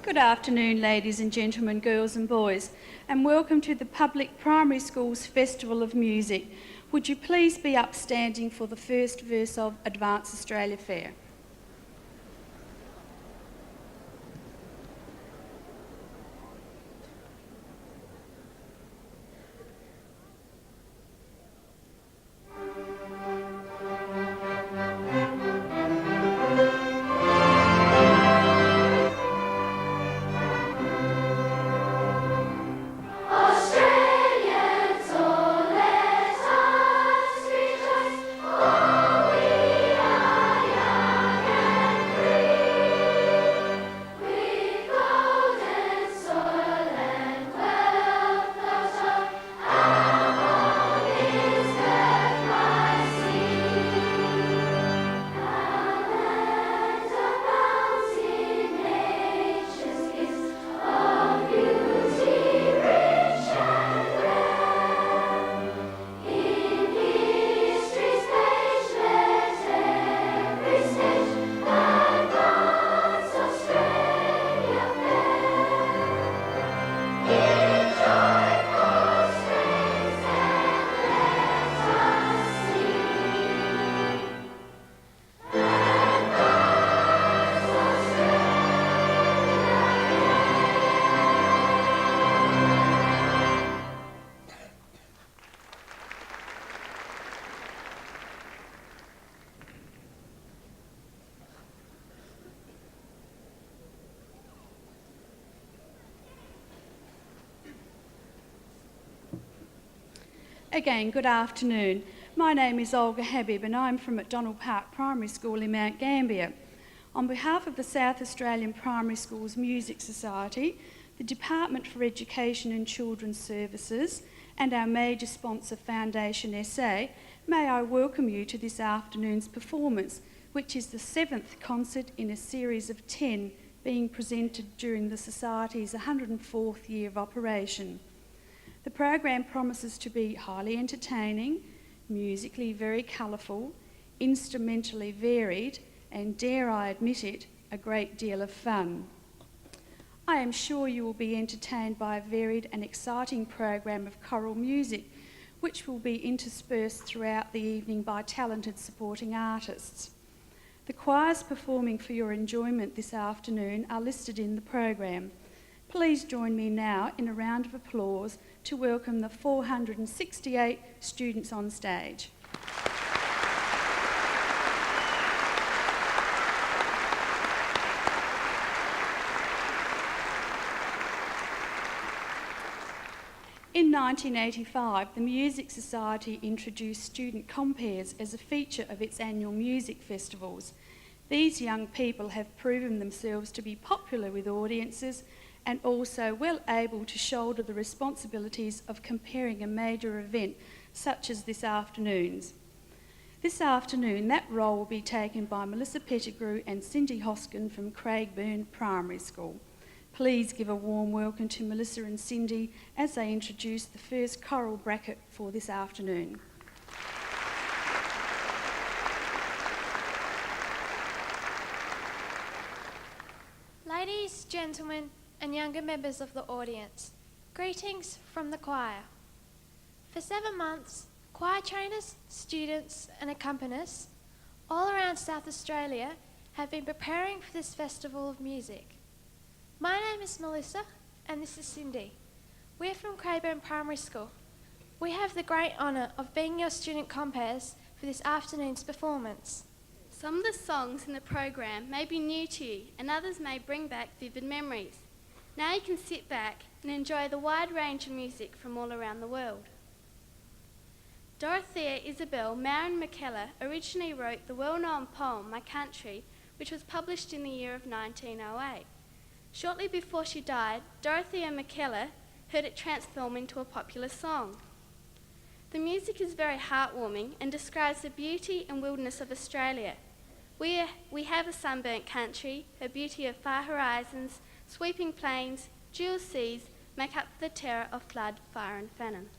Good afternoon, ladies and gentlemen, girls and boys, and welcome to the Public Primary Schools Festival of Music. Would you please be upstanding for the first verse of Advance Australia Fair? Again, good afternoon. My name is Olga Habib and I'm from McDonald Park Primary School in Mount Gambier. On behalf of the South Australian Primary Schools Music Society, the Department for Education and Children's Services and our major sponsor Foundation SA, may I welcome you to this afternoon's performance, which is the 7th concert in a series of 10 being presented during the Society's 104th year of operation. The program promises to be highly entertaining, musically very colourful, instrumentally varied, and dare I admit it, a great deal of fun. I am sure you will be entertained by a varied and exciting program of choral music, which will be interspersed throughout the evening by talented supporting artists. The choirs performing for your enjoyment this afternoon are listed in the program. Please join me now in a round of applause to welcome the 468 students on stage. In 1985, the Music Society introduced student compares as a feature of its annual music festivals. These young people have proven themselves to be popular with audiences and also well able to shoulder the responsibilities of comparing a major event such as this afternoon's. This afternoon, that role will be taken by Melissa Pettigrew and Cindy Hoskin from Craigburn Primary School. Please give a warm welcome to Melissa and Cindy as they introduce the first choral bracket for this afternoon. Ladies, gentlemen, and younger members of the audience, greetings from the choir. For 7 months, choir trainers, students and accompanists all around South Australia have been preparing for this festival of music. My name is Melissa and this is Cindy. We're from Craigburn Primary School. We have the great honour of being your student compares for this afternoon's performance. Some of the songs in the program may be new to you and others may bring back vivid memories. Now you can sit back and enjoy the wide range of music from all around the world. Dorothea Isabel Marin McKellar originally wrote the well-known poem My Country, which was published in the year of 1908. Shortly before she died, Dorothea McKellar heard it transform into a popular song. The music is very heartwarming and describes the beauty and wilderness of Australia. We have a sunburnt country, a beauty of far horizons, sweeping plains, jewel seas make up the terror of flood, fire and famine.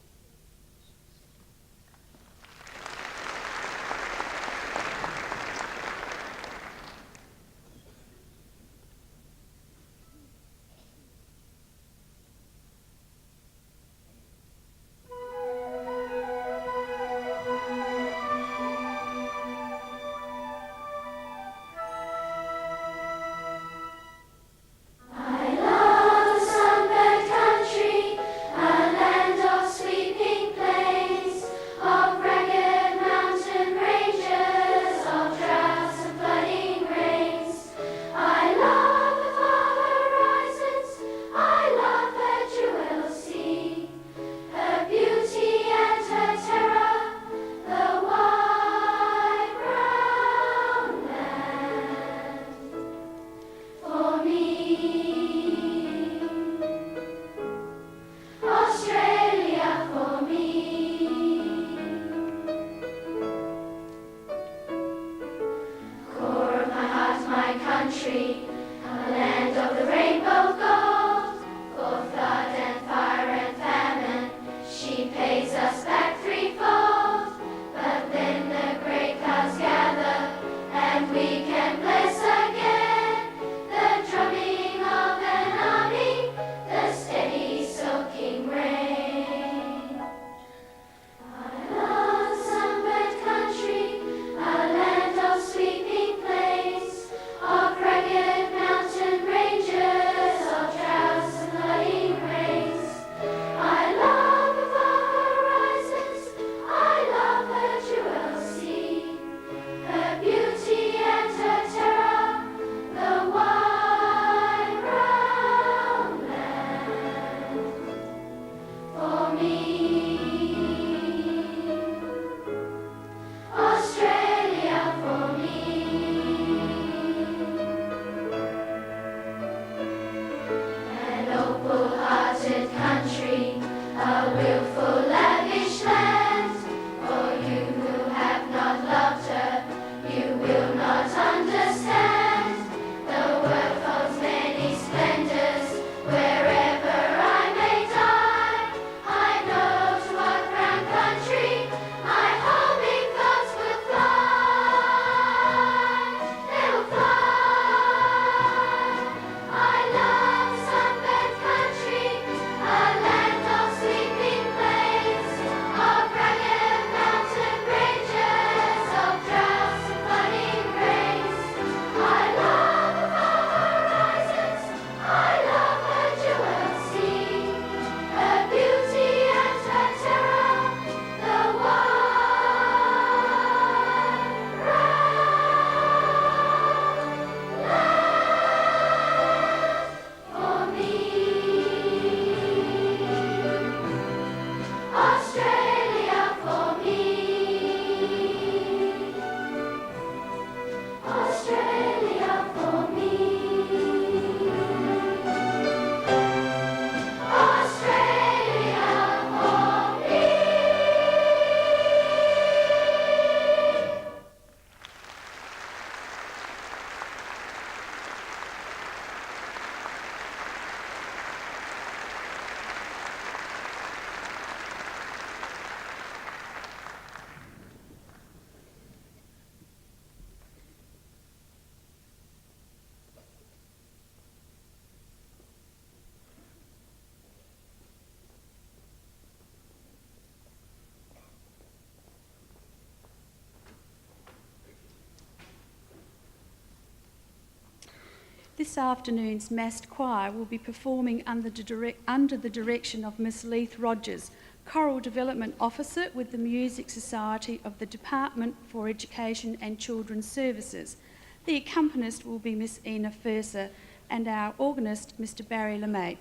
This afternoon's massed choir will be performing under the direction of Miss Leith Rogers, Choral Development Officer with the Music Society of the Department for Education and Children's Services. The accompanist will be Miss Ina Furser and our organist, Mr Barry LeMay.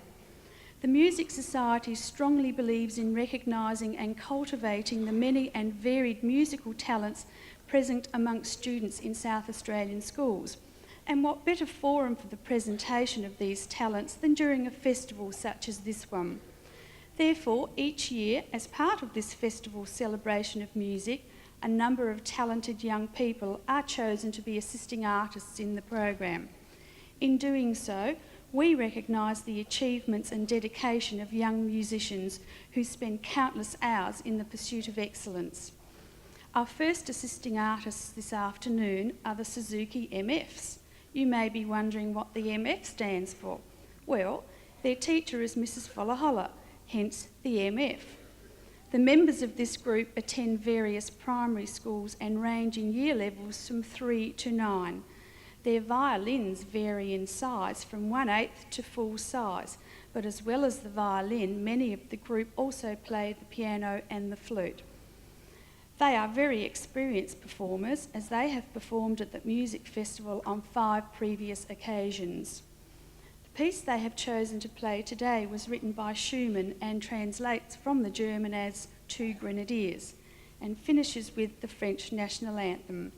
The Music Society strongly believes in recognising and cultivating the many and varied musical talents present amongst students in South Australian schools. And what better forum for the presentation of these talents than during a festival such as this one? Therefore, each year, as part of this festival celebration of music, a number of talented young people are chosen to be assisting artists in the program. In doing so, we recognise the achievements and dedication of young musicians who spend countless hours in the pursuit of excellence. Our first assisting artists this afternoon are the Suzuki MFs. You may be wondering what the MF stands for. Well, their teacher is Mrs Folahola, hence the MF. The members of this group attend various primary schools and range in year levels from 3 to 9. Their violins vary in size from 1/8 to full size, but as well as the violin, many of the group also play the piano and the flute. They are very experienced performers as they have performed at the music festival on 5 previous occasions. The piece they have chosen to play today was written by Schumann and translates from the German as Two Grenadiers and finishes with the French national anthem.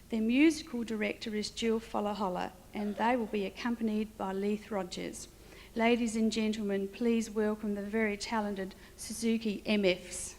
Their musical director is Jill Folahola and they will be accompanied by Leith Rogers. Ladies and gentlemen, please welcome the very talented Suzuki MFs.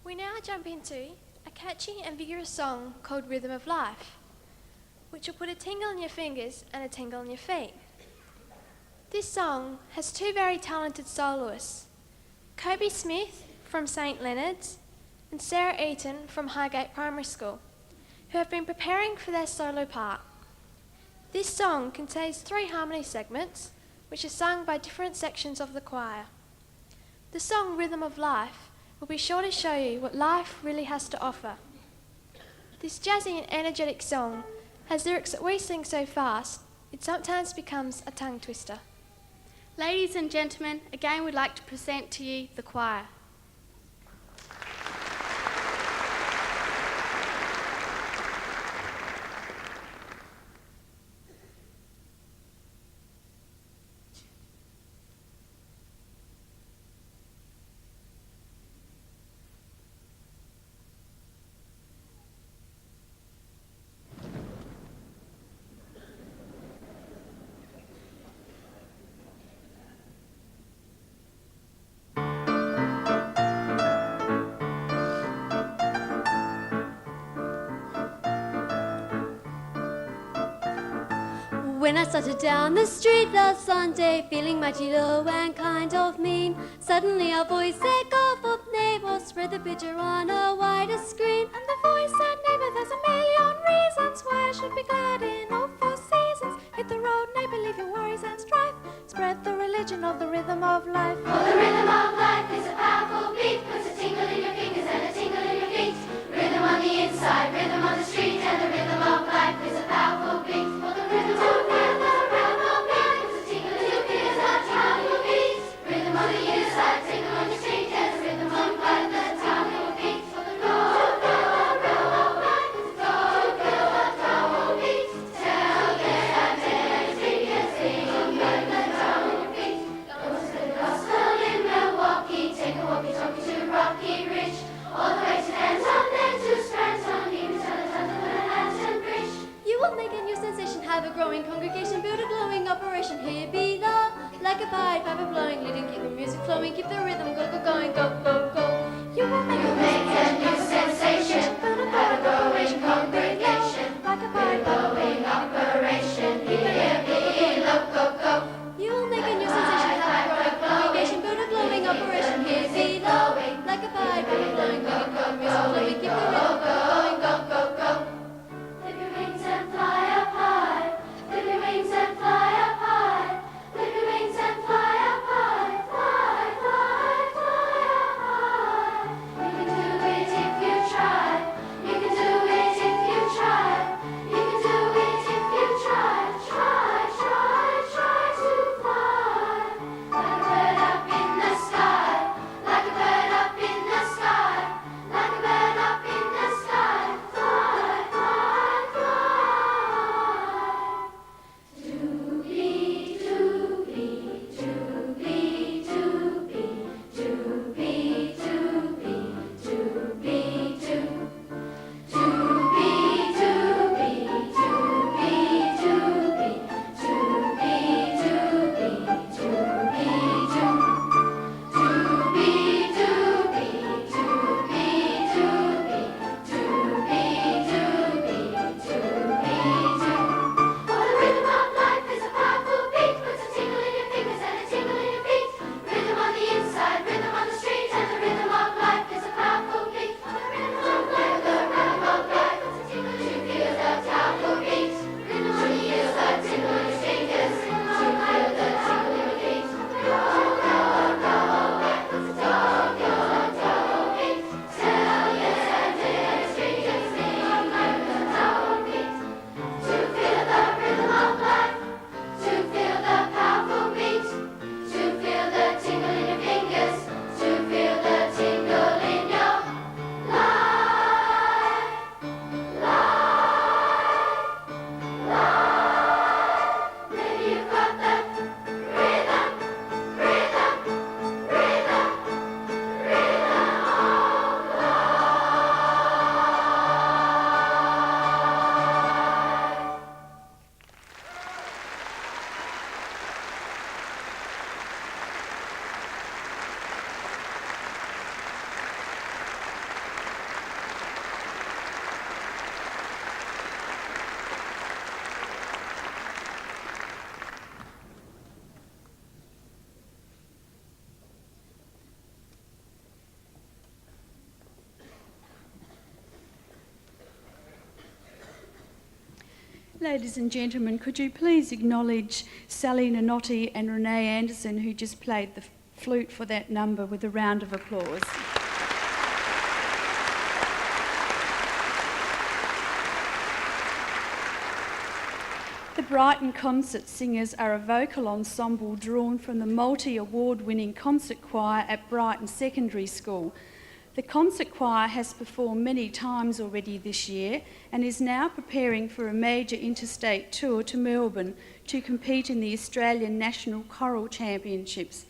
We now jump into a catchy and vigorous song called Rhythm of Life, which will put a tingle in your fingers and a tingle in your feet. This song has 2 very talented soloists, Kobe Smith from St Leonard's and Sarah Eaton from Highgate Primary School, who have been preparing for their solo part. This song contains 3 harmony segments, which are sung by different sections of the choir. The song Rhythm of Life will be sure to show you what life really has to offer. This jazzy and energetic song has lyrics that we sing so fast, it sometimes becomes a tongue twister. Ladies and gentlemen, again we'd like to present to you the choir. When I started down the street last Sunday, feeling mighty low and kind of mean, suddenly a voice said, "Go for neighbour, spread the picture on a wider screen." And the voice said, "Neighbour, there's a million reasons why I should be glad in all four seasons. Hit the road, neighbour, leave your worries and strife. Spread the religion of the rhythm of life." For the rhythm of life is a powerful beat, puts a tingle in your fingers and a tingle in your feet. Rhythm on the inside, rhythm on the street, and the rhythm of life is a powerful beat. For the rhythm of life is a powerful beat, puts a tingle in your fingers and a tingle in your feet. Rhythm on the inside, tingle on your street, and the rhythm of life is a powerful beat. For the rhythm of life is a powerful beat. Tell them and sing and sing, and the town on your feet. Go to the gospel in Milwaukee, take a walkie-talkie to Rocky Ridge, all the way to Anton, then to Scranton, even to the Manhattan Bridge. You will make a new sensation, have a growing congregation, build a glowing operation here below. Like a pied piper blowing, leading, keep the music flowing, keep the rhythm going, go, go, go. You will make a new sensation, build a have a growing congregation, congregation, like a pied piper glowing operation here below, go, go. You will make a new sensation, have a growing congregation, build a glowing operation here below. Like a pied piper blowing, leading, keep the music flowing, keep the rhythm going, go, go, go. Clip your wings and fly up high, clip your wings and fly up high, clip your wings and fly up high, fly, fly, fly up high. You can do it if you try, you can do it if you try, you can do it if you try, try, try, try to fly. Like a bird up in the sky, like a bird up in the sky, like a bird up in the sky, fly, fly, fly. Doobie, doobie, doobie, doobie, doobie, doobie, doobie, doo. Doobie, doobie, doobie, doobie, doobie, doobie, doobie, doo. Doobie, doobie, doobie, doobie, doobie, doobie, doobie, doo. For the rhythm of life is a powerful beat, puts a tingle in your fingers and a tingle in your feet. Rhythm on the inside, rhythm on the street, and the rhythm of life is a powerful beat. For the rhythm of life, the rhythm of life, puts a tingle in your fingers and a powerful beat. Rhythm on the inside, tingle in your fingers, to feel the tingle in your feet. Go, go, go, puts a tingle in your powerful beat. Tell yes and yes, street and sing, and the powerful beat. To feel the rhythm of life, to feel the powerful beat, to feel the tingle in your fingers, to feel the tingle in your life, life. Maybe you've got the rhythm, rhythm, rhythm, rhythm of life. Ladies and gentlemen, could you please acknowledge Sally Nanotti and Renee Anderson, who just played the flute for that number, with a round of applause. The Brighton Concert Singers are a vocal ensemble drawn from the multi-award-winning concert choir at Brighton Secondary School. The concert choir has performed many times already this year and is now preparing for a major interstate tour to Melbourne to compete in the Australian National Choral Championships.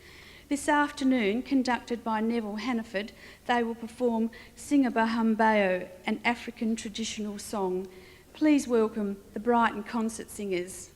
This afternoon, conducted by Neville Hannaford, they will perform Singabahambeo, an African traditional song. Please welcome the Brighton Concert Singers.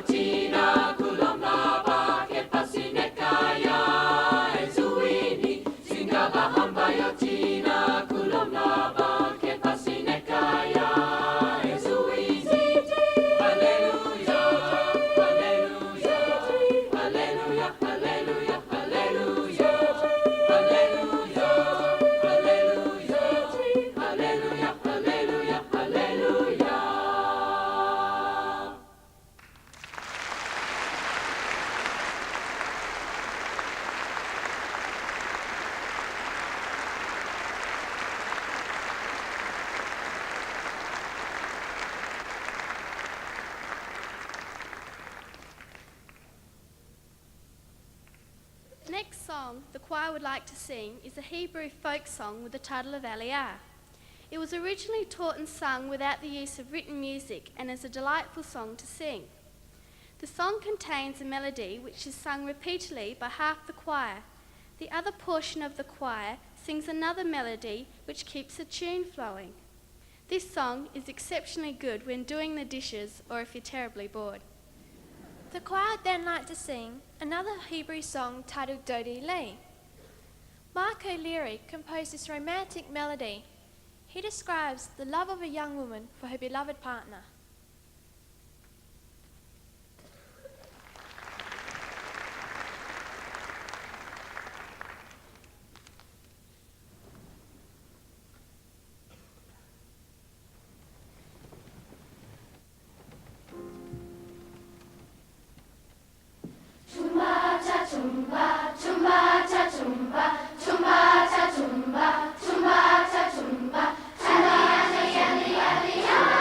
yotina kulom lava ke pasinekaya ezuini singaba hamba yotina kulom lava ke pasinekaya ezuini hallelujah hallelujah hallelujah hallelujah hallelujah hallelujah hallelujah hallelujah hallelujah hallelujah. The next song the choir would like to sing is a Hebrew folk song with the title of Aliyah. It was originally taught and sung without the use of written music and is a delightful song to sing. The song contains a melody which is sung repeatedly by half the choir. The other portion of the choir sings another melody which keeps the tune flowing. This song is exceptionally good when doing the dishes or if you're terribly bored. The choir would then like to sing another Hebrew song titled Dodi Lee. Mark O'Leary composed this romantic melody. He describes the love of a young woman for her beloved partner. Chumba cha chumba, chumba cha chumba, chumba cha chumba, chumba cha chumba. Ali, ali, ali, ali,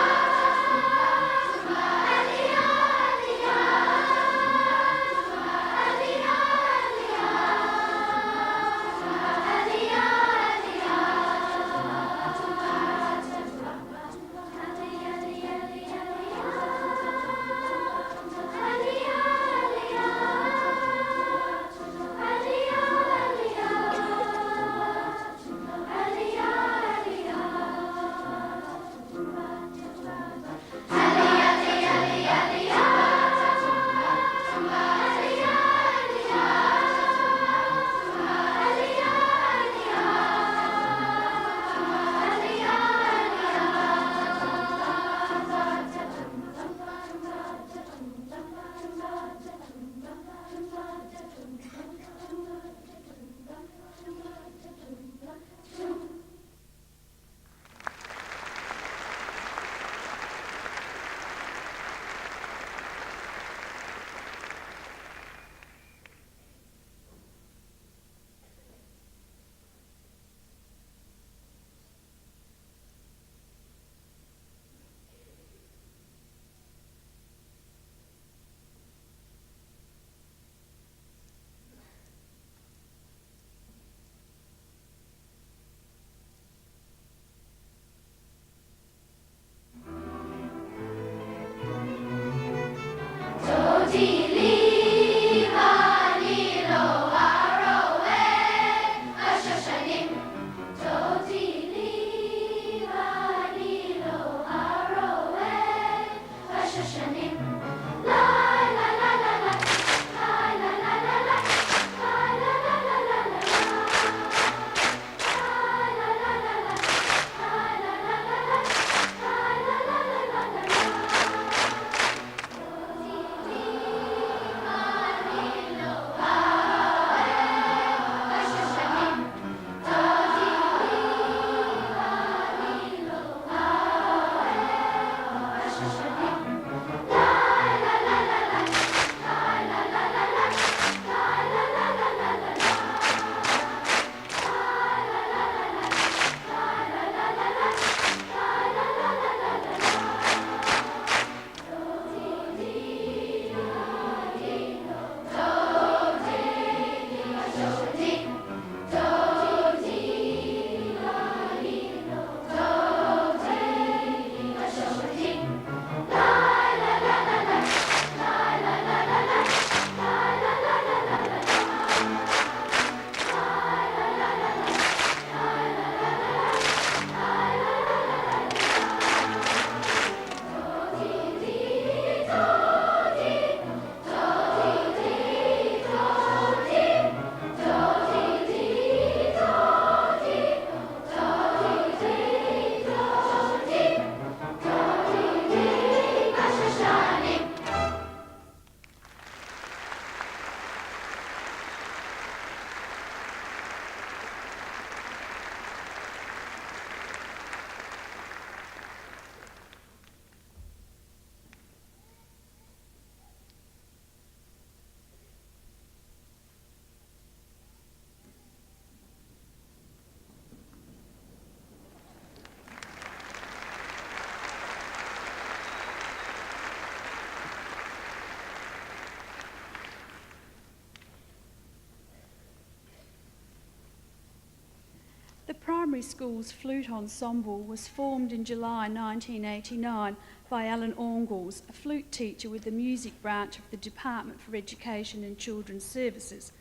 primary school's flute ensemble was formed in July 1989 by Alan Orngles, a flute teacher with the music branch of the Department for Education and Children's Services.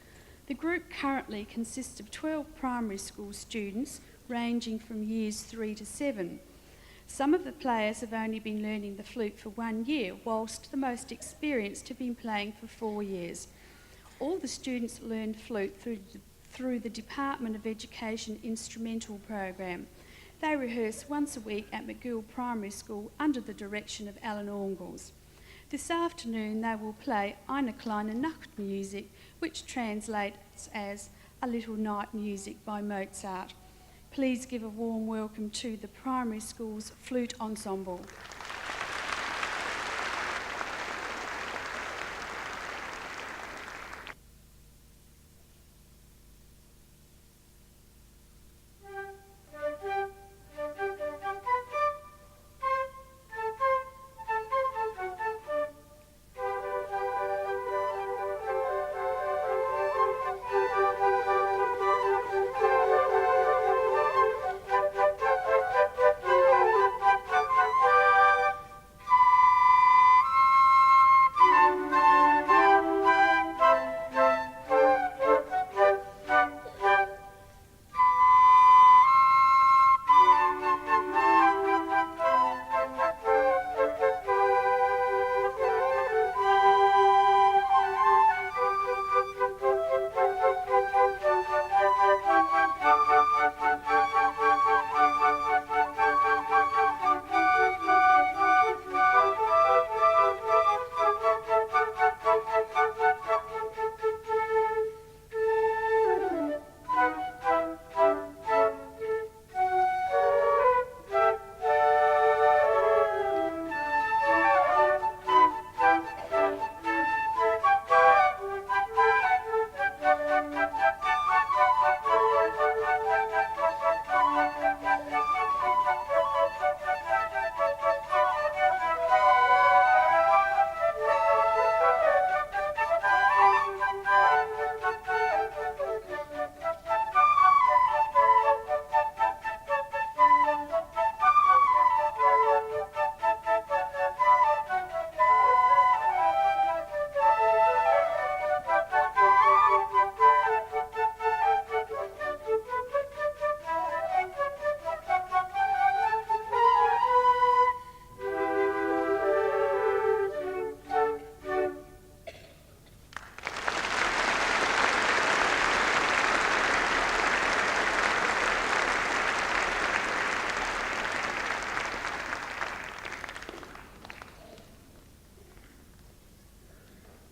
The group currently consists of 12 primary school students, ranging from years 3 to 7. Some of the players have only been learning the flute for 1 year, whilst the most experienced have been playing for 4 years. All the students learned flute through the Department of Education instrumental program. They rehearse once a week at McGill Primary School under the direction of Alan Orngles. This afternoon they will play Eine kleine Nachtmusik, which translates as A Little Night Music by Mozart. Please give a warm welcome to the primary school's flute ensemble.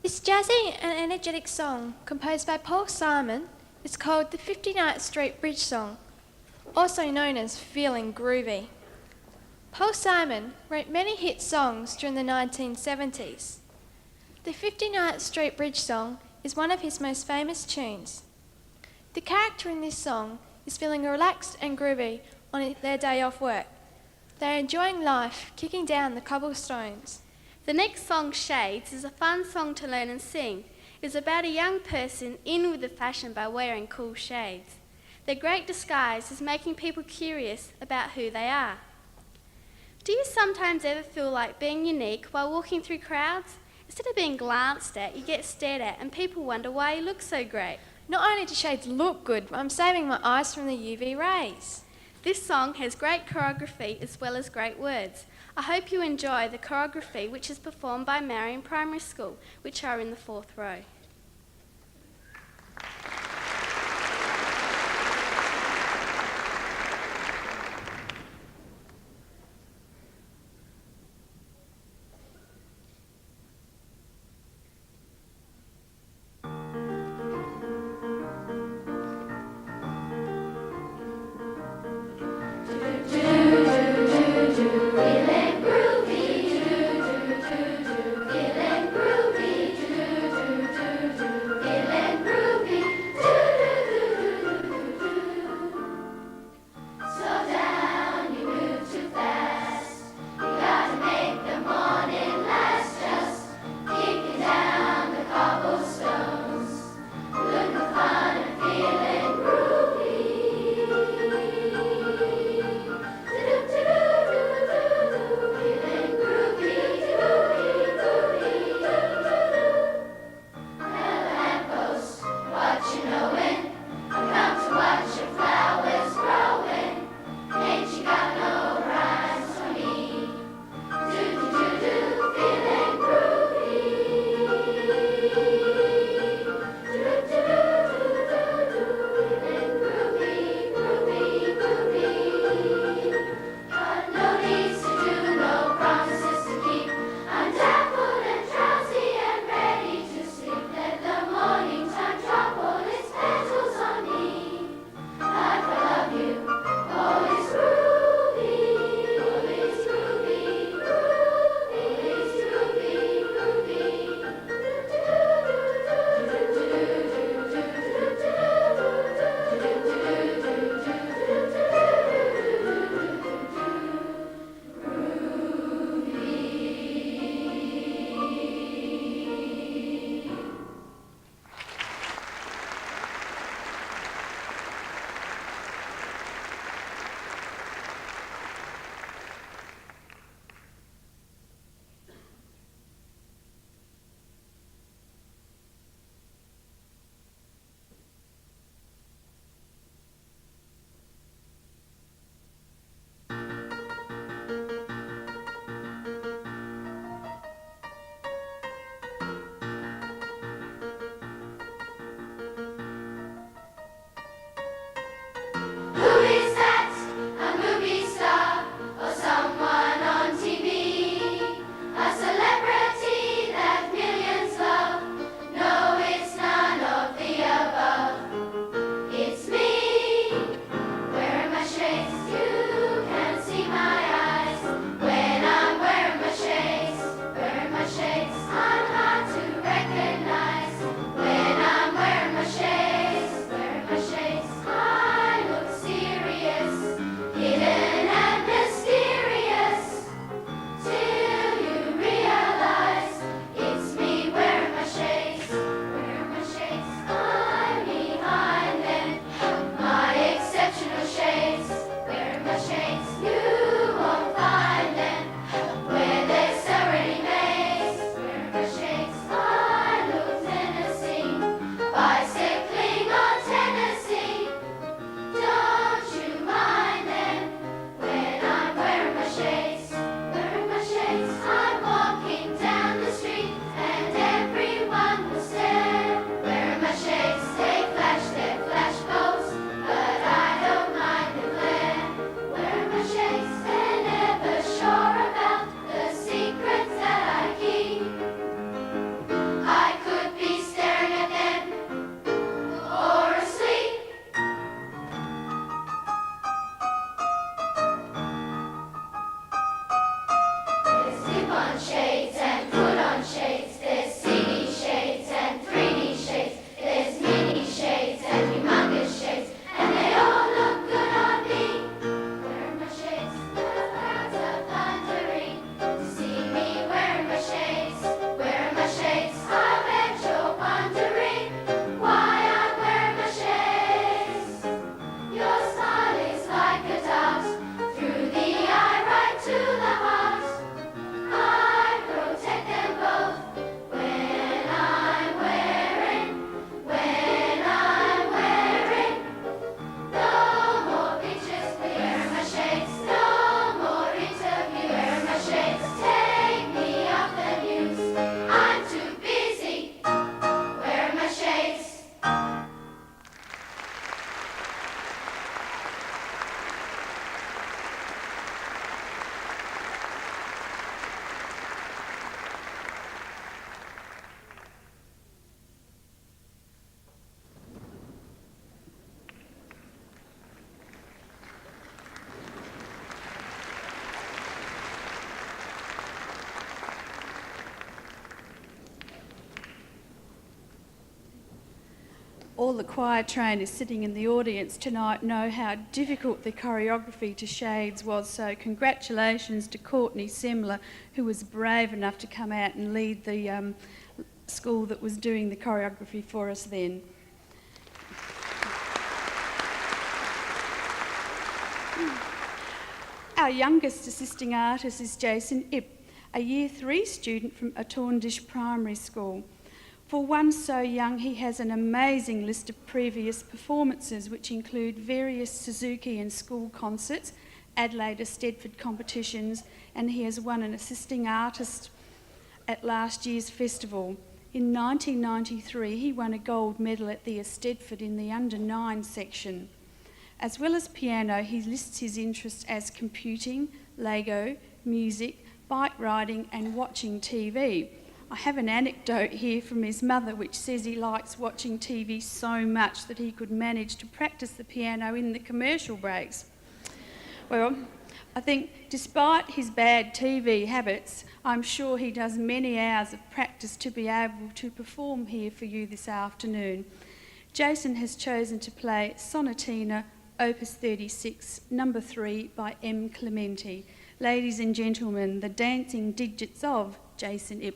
This jazzy and energetic song, composed by Paul Simon, is called the 59th Street Bridge Song, also known as Feeling Groovy. Paul Simon wrote many hit songs during the 1970s. The 59th Street Bridge Song is one of his most famous tunes. The character in this song is feeling relaxed and groovy on their day off work. They're enjoying life, kicking down the cobblestones. The next song, Shades, is a fun song to learn and sing. It's about a young person in with the fashion by wearing cool shades. Their great disguise is making people curious about who they are. Do you sometimes ever feel like being unique while walking through crowds? Instead of being glanced at, you get stared at and people wonder why you look so great. Not only do shades look good, I'm saving my eyes from the UV rays. This song has great choreography as well as great words. I hope you enjoy the choreography, which is performed by Marion Primary School, which are in the 4th row. Feeling groovy, feeling groovy, All the choir trainers sitting in the audience tonight know how difficult the choreography to Shades was, so congratulations to Courtney Semler, who was brave enough to come out and lead the school that was doing the choreography for us then. Our youngest assisting artist is Jason Ip, a Year 3 student from Atorndish Primary School. For one so young, he has an amazing list of previous performances, which include various Suzuki and school concerts, Adelaide or Stedford competitions, and he has won an assisting artist at last year's festival. In 1993, he won a gold medal at the Stedford in the under-9 section. As well as piano, he lists his interests as computing, Lego, music, bike riding and watching TV. I have an anecdote here from his mother which says he likes watching TV so much that he could manage to practice the piano in the commercial breaks. Well, I think despite his bad TV habits, I'm sure he does many hours of practice to be able to perform here for you this afternoon. Jason has chosen to play Sonatina Opus 36, number 3 by M. Clementi. Ladies and gentlemen, the dancing digits of Jason Ip.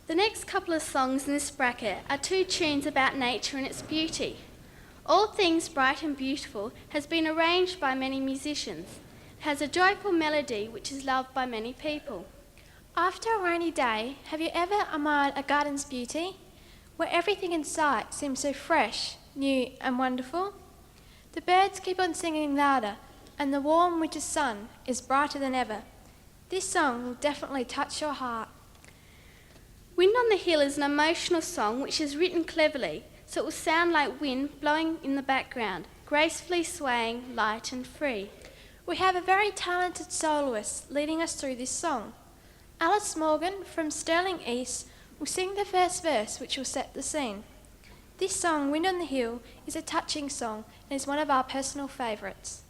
The next couple of songs in this bracket are two tunes about nature and its beauty. All Things Bright and Beautiful has been arranged by many musicians. It has a joyful melody which is loved by many people. After a rainy day, have you ever admired a garden's beauty, where everything in sight seems so fresh, new and wonderful? The birds keep on singing louder, and the warm winter sun is brighter than ever. This song will definitely touch your heart. Wind on the Hill is an emotional song which is written cleverly, so it will sound like wind blowing in the background, gracefully swaying, light and free. We have a very talented soloist leading us through this song. Alice Morgan from Stirling East will sing the first verse, which will set the scene. This song, Wind on the Hill, is a touching song and is one of our personal favourites.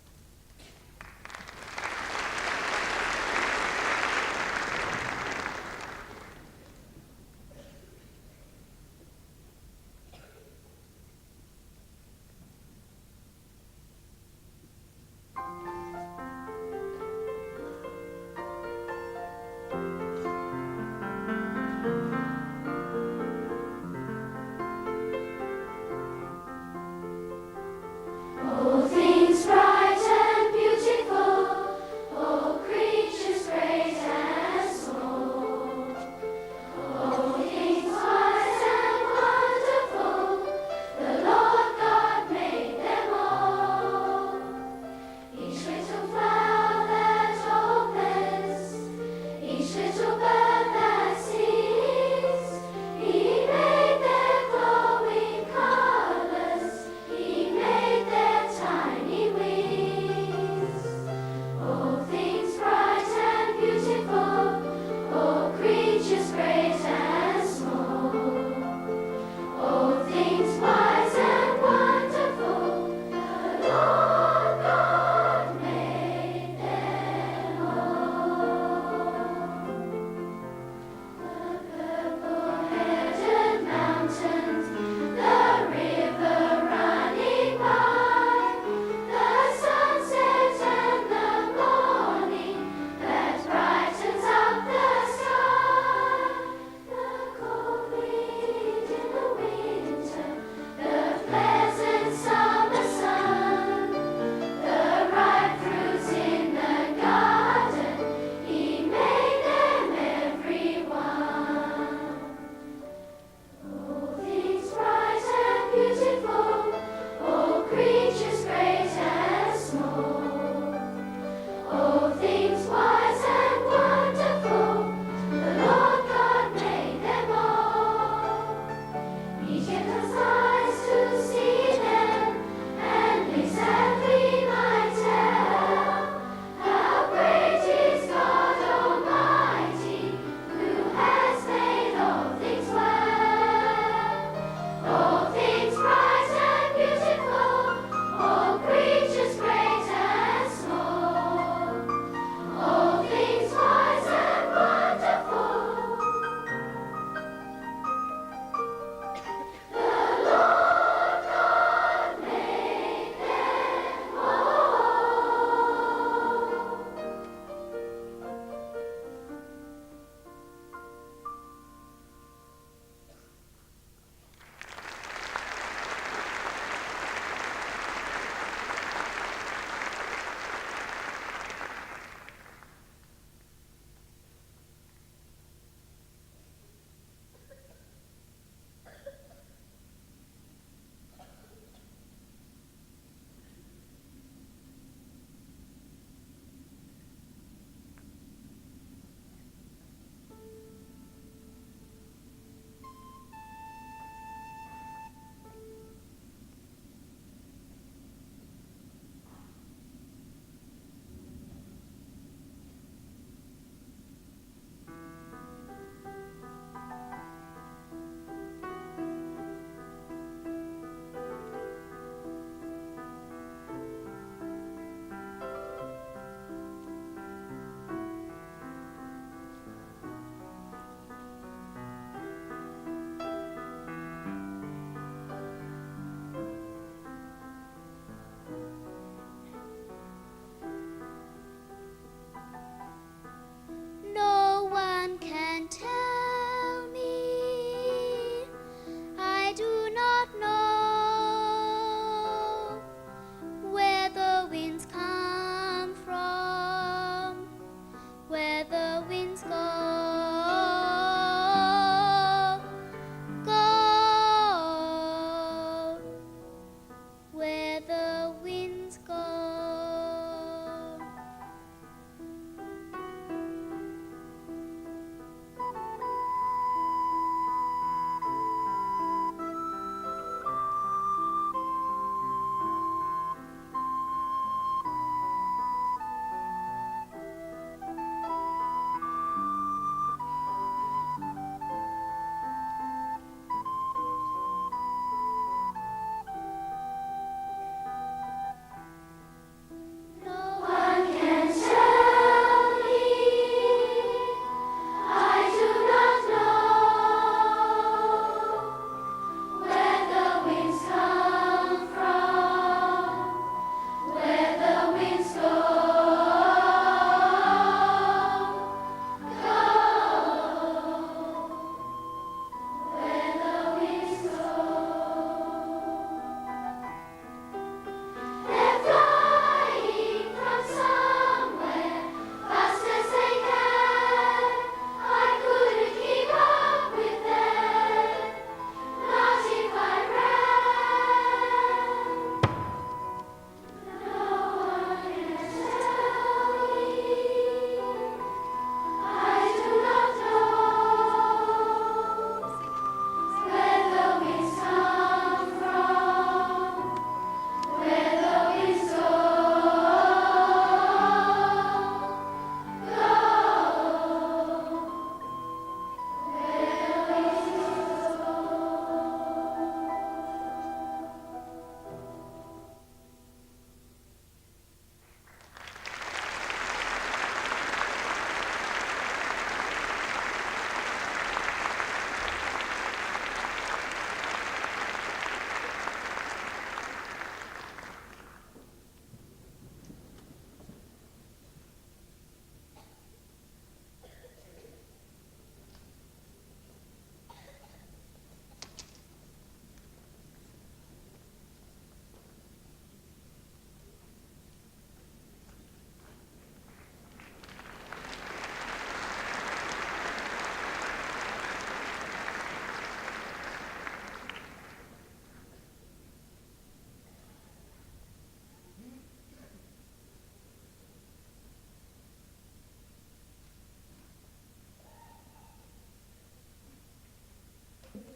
All things rise.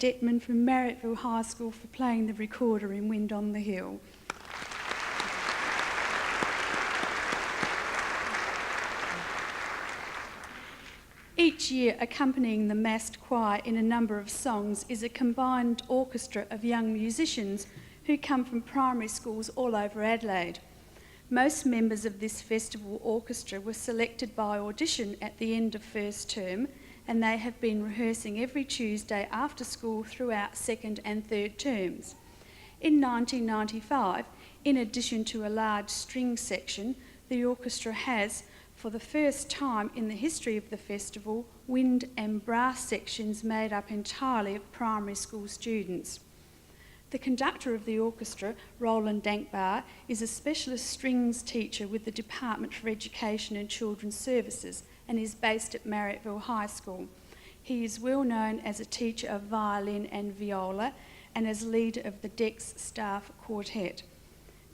Detman from Marrickville High School for playing the recorder in Wind on the Hill. Each year, accompanying the massed choir in a number of songs is a combined orchestra of young musicians who come from primary schools all over Adelaide. Most members of this festival orchestra were selected by audition at the end of first term, and they have been rehearsing every Tuesday after school throughout second and third terms. In 1995, in addition to a large string section, the orchestra has, for the first time in the history of the festival, wind and brass sections made up entirely of primary school students. The conductor of the orchestra, Roland Dankbar, is a specialist strings teacher with the Department for Education and Children's Services and is based at Marrickville High School. He is well known as a teacher of violin and viola and as leader of the DEX staff quartet.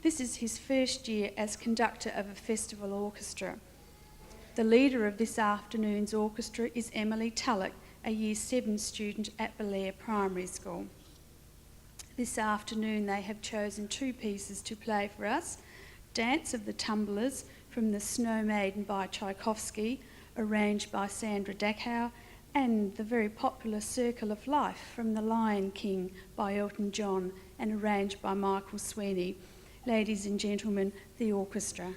This is his first year as conductor of a festival orchestra. The leader of this afternoon's orchestra is Emily Tulloch, a Year 7 student at Belair Primary School. This afternoon they have chosen two pieces to play for us: Dance of the Tumblers from The Snow Maiden by Tchaikovsky, arranged by Sandra Dachau, and the very popular Circle of Life from The Lion King by Elton John and arranged by Michael Sweeney. Ladies and gentlemen, the orchestra.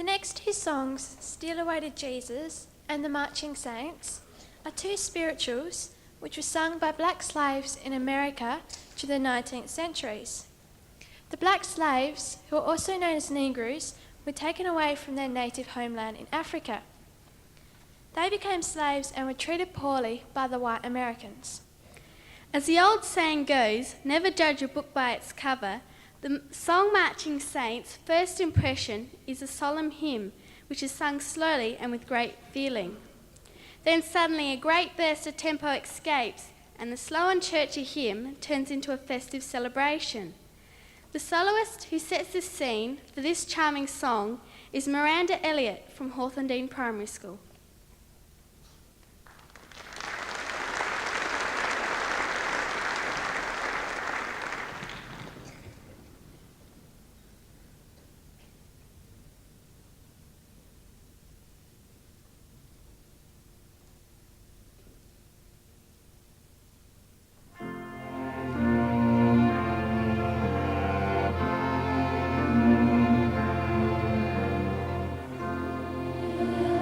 The next two songs, Still Awaited Jesus and The Marching Saints, are two spirituals which were sung by black slaves in America during the 19th centuries. The black slaves, who are also known as Negroes, were taken away from their native homeland in Africa. They became slaves and were treated poorly by the white Americans. As the old saying goes, never judge a book by its cover, the song Marching Saints' first impression is a solemn hymn which is sung slowly and with great feeling. Then suddenly a great burst of tempo escapes and the slow and churchy hymn turns into a festive celebration. The soloist who sets the scene for this charming song is Miranda Elliott from Hawthorndine Primary School.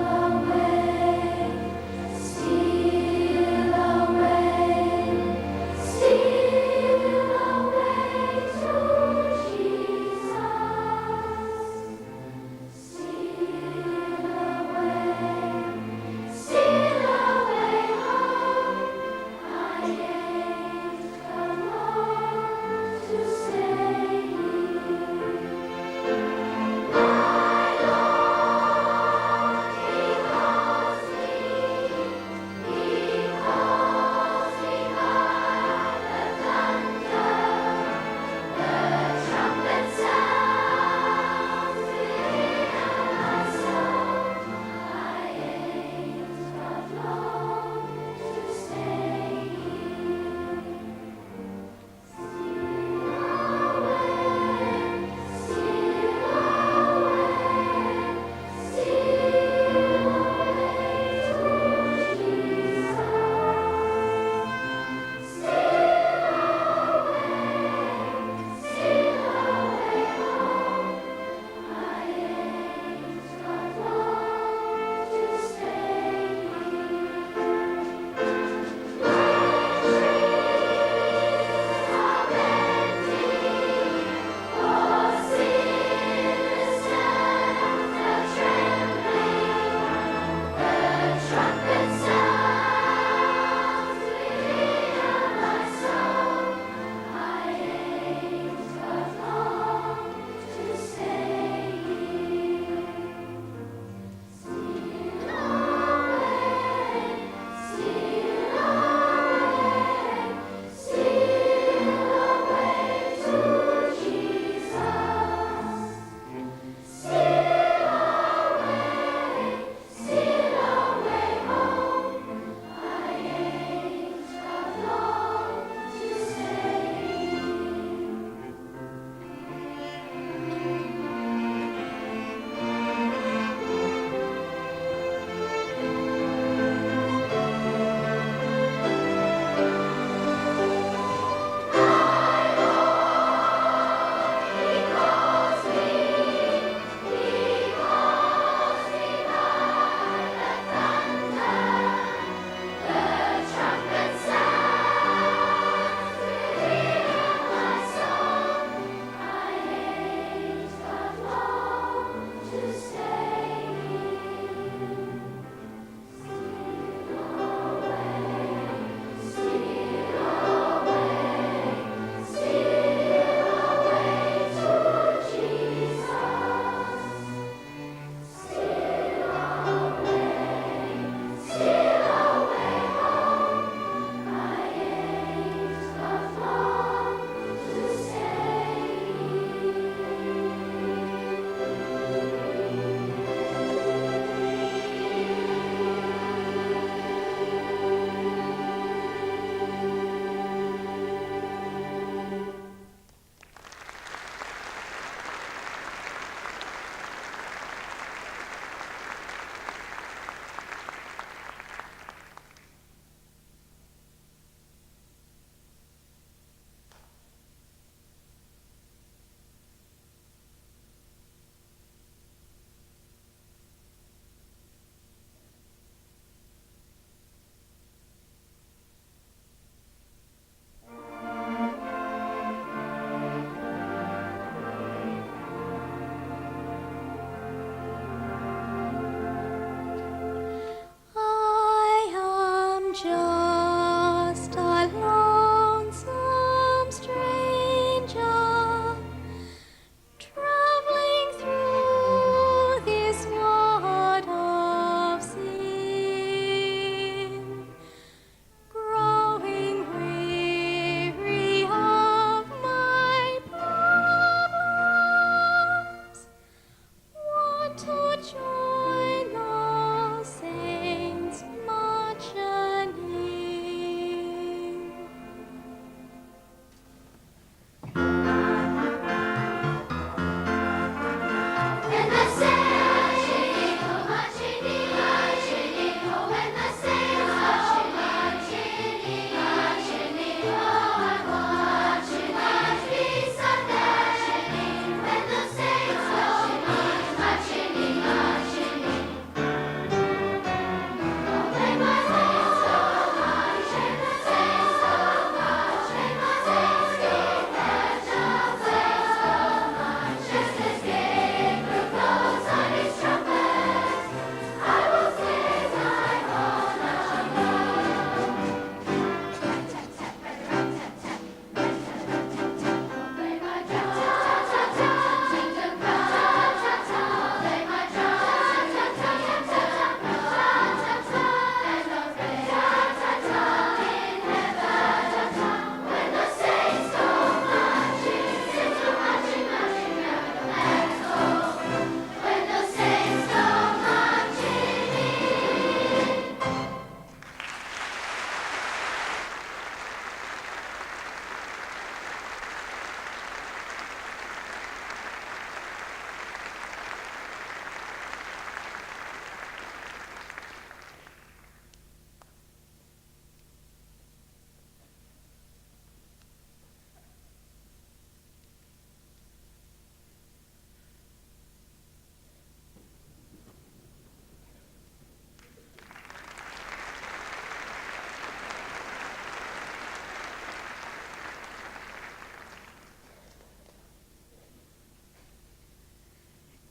Away.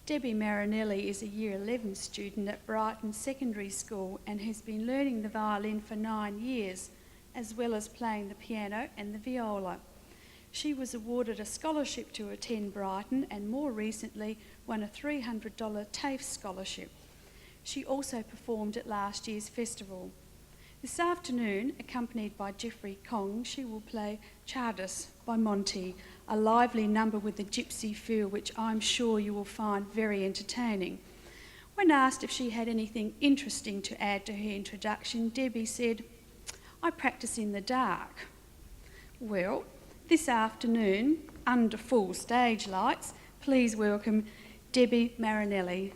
Debbie Marinelli is a Year 11 student at Brighton Secondary School and has been learning the violin for 9 years, as well as playing the piano and the viola. She was awarded a scholarship to attend Brighton and more recently won a $300 TAFE scholarship. She also performed at last year's festival. This afternoon, accompanied by Jeffrey Kong, she will play Chardas by Monty, a lively number with a gypsy feel which I'm sure you will find very entertaining. When asked if she had anything interesting to add to her introduction, Debbie said, "I practice in the dark." Well, this afternoon, under full stage lights, please welcome Debbie Marinelli.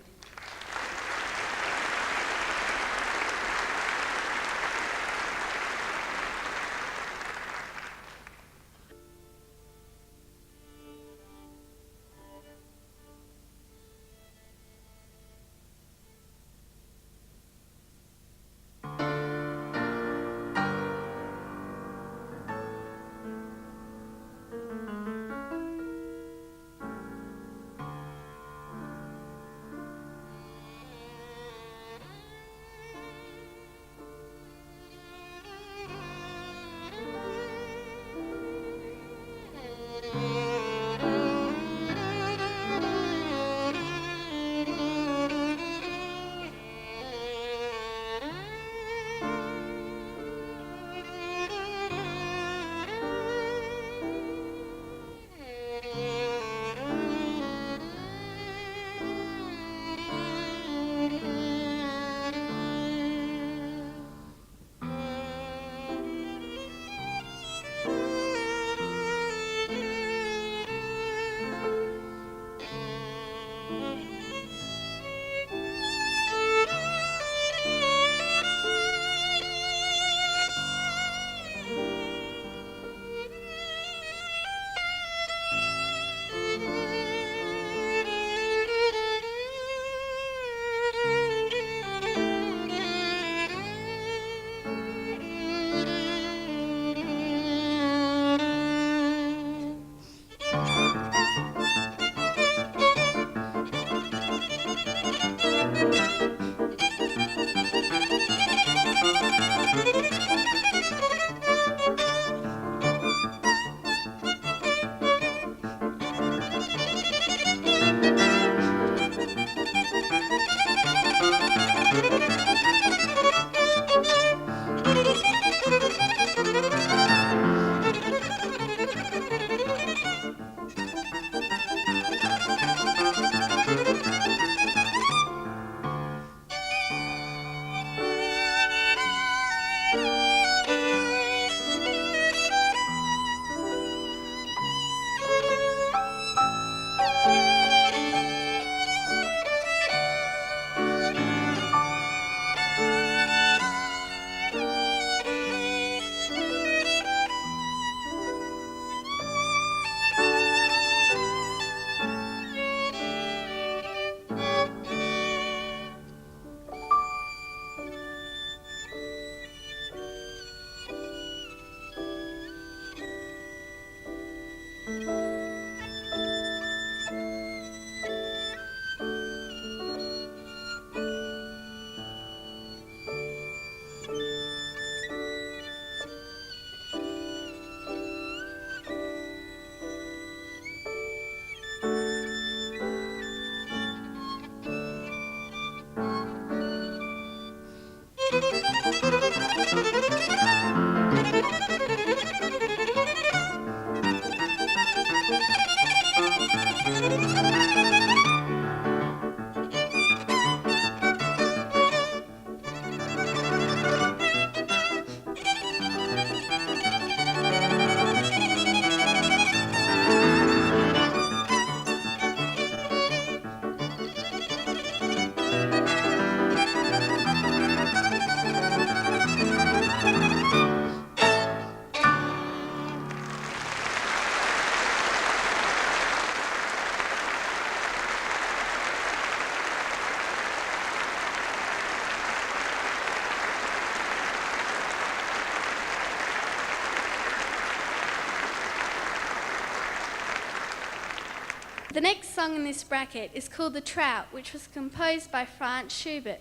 The next song in this bracket is called The Trout, which was composed by Franz Schubert.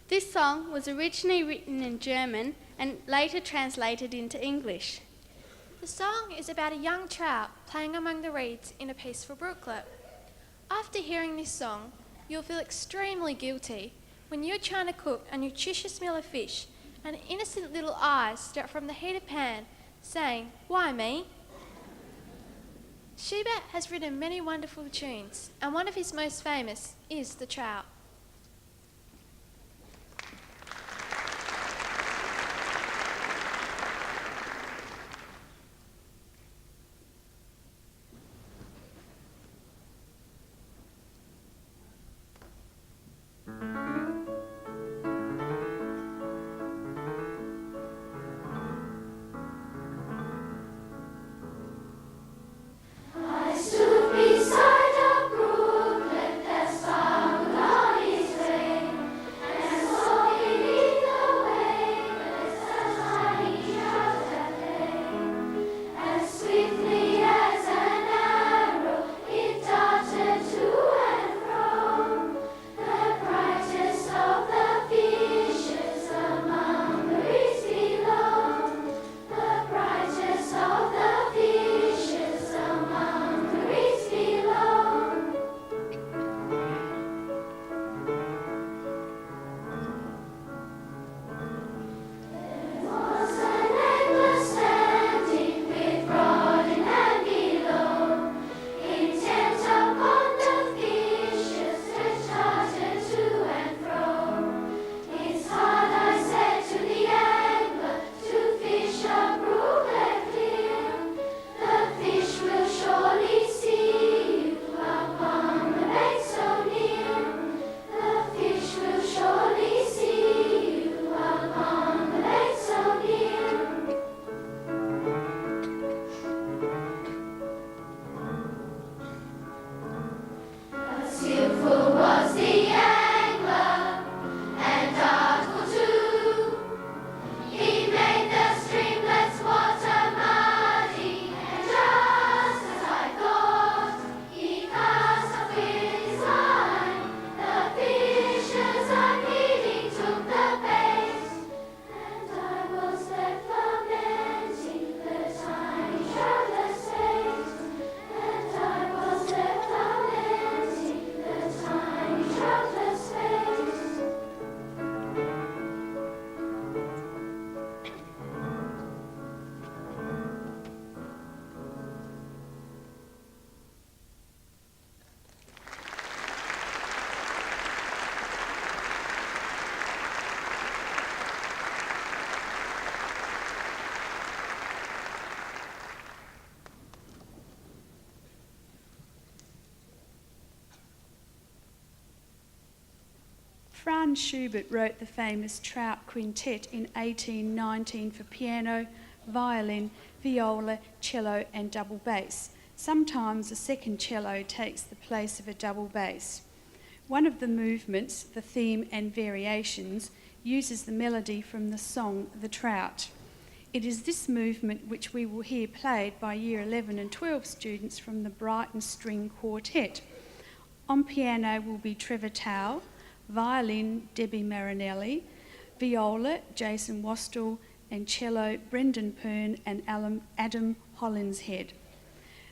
This song was originally written in German and later translated into English. The song is about a young trout playing among the reeds in a peaceful brooklet. After hearing this song, you'll feel extremely guilty when you're trying to cook a nutritious meal of fish and innocent little eyes stare from the heated pan, saying, "Why me?" Schubert has written many wonderful tunes, and one of his most famous is The Trout. I stood beside a brooklet that sparkled on its way, and saw beneath the wavelets a tiny trout at play. As swiftly as an arrow, it darted to and fro, the brightest of the fishes among the reeds below, the brightest of the fishes among the reeds below. There was an angler standing with rod in hand below, intent upon the fishes that darted to and fro. It's hard, I said to the angler, to fish a brooklet clear. The fish will surely see you upon the bank so near. The fish will surely see you upon the bank so near. But skillful was the angler, and artful too. He made the streamlet's water muddy, and just as I thought, he cast off with his line. The fishes unheeding took the bait, and I was left lamenting the tiny troutless fate. And I was left lamenting the tiny troutless fate. Franz Schubert wrote the famous Trout Quintet in 1819 for piano, violin, viola, cello and double bass. Sometimes a second cello takes the place of a double bass. One of the movements, the theme and variations, uses the melody from the song The Trout. It is this movement which we will hear played by Year 11 and 12 students from the Brighton String Quartet. On piano will be Trevor Towle, violin Debbie Marinelli, viola Jason Wastel, and cello Brendan Pern and Adam Hollinshead.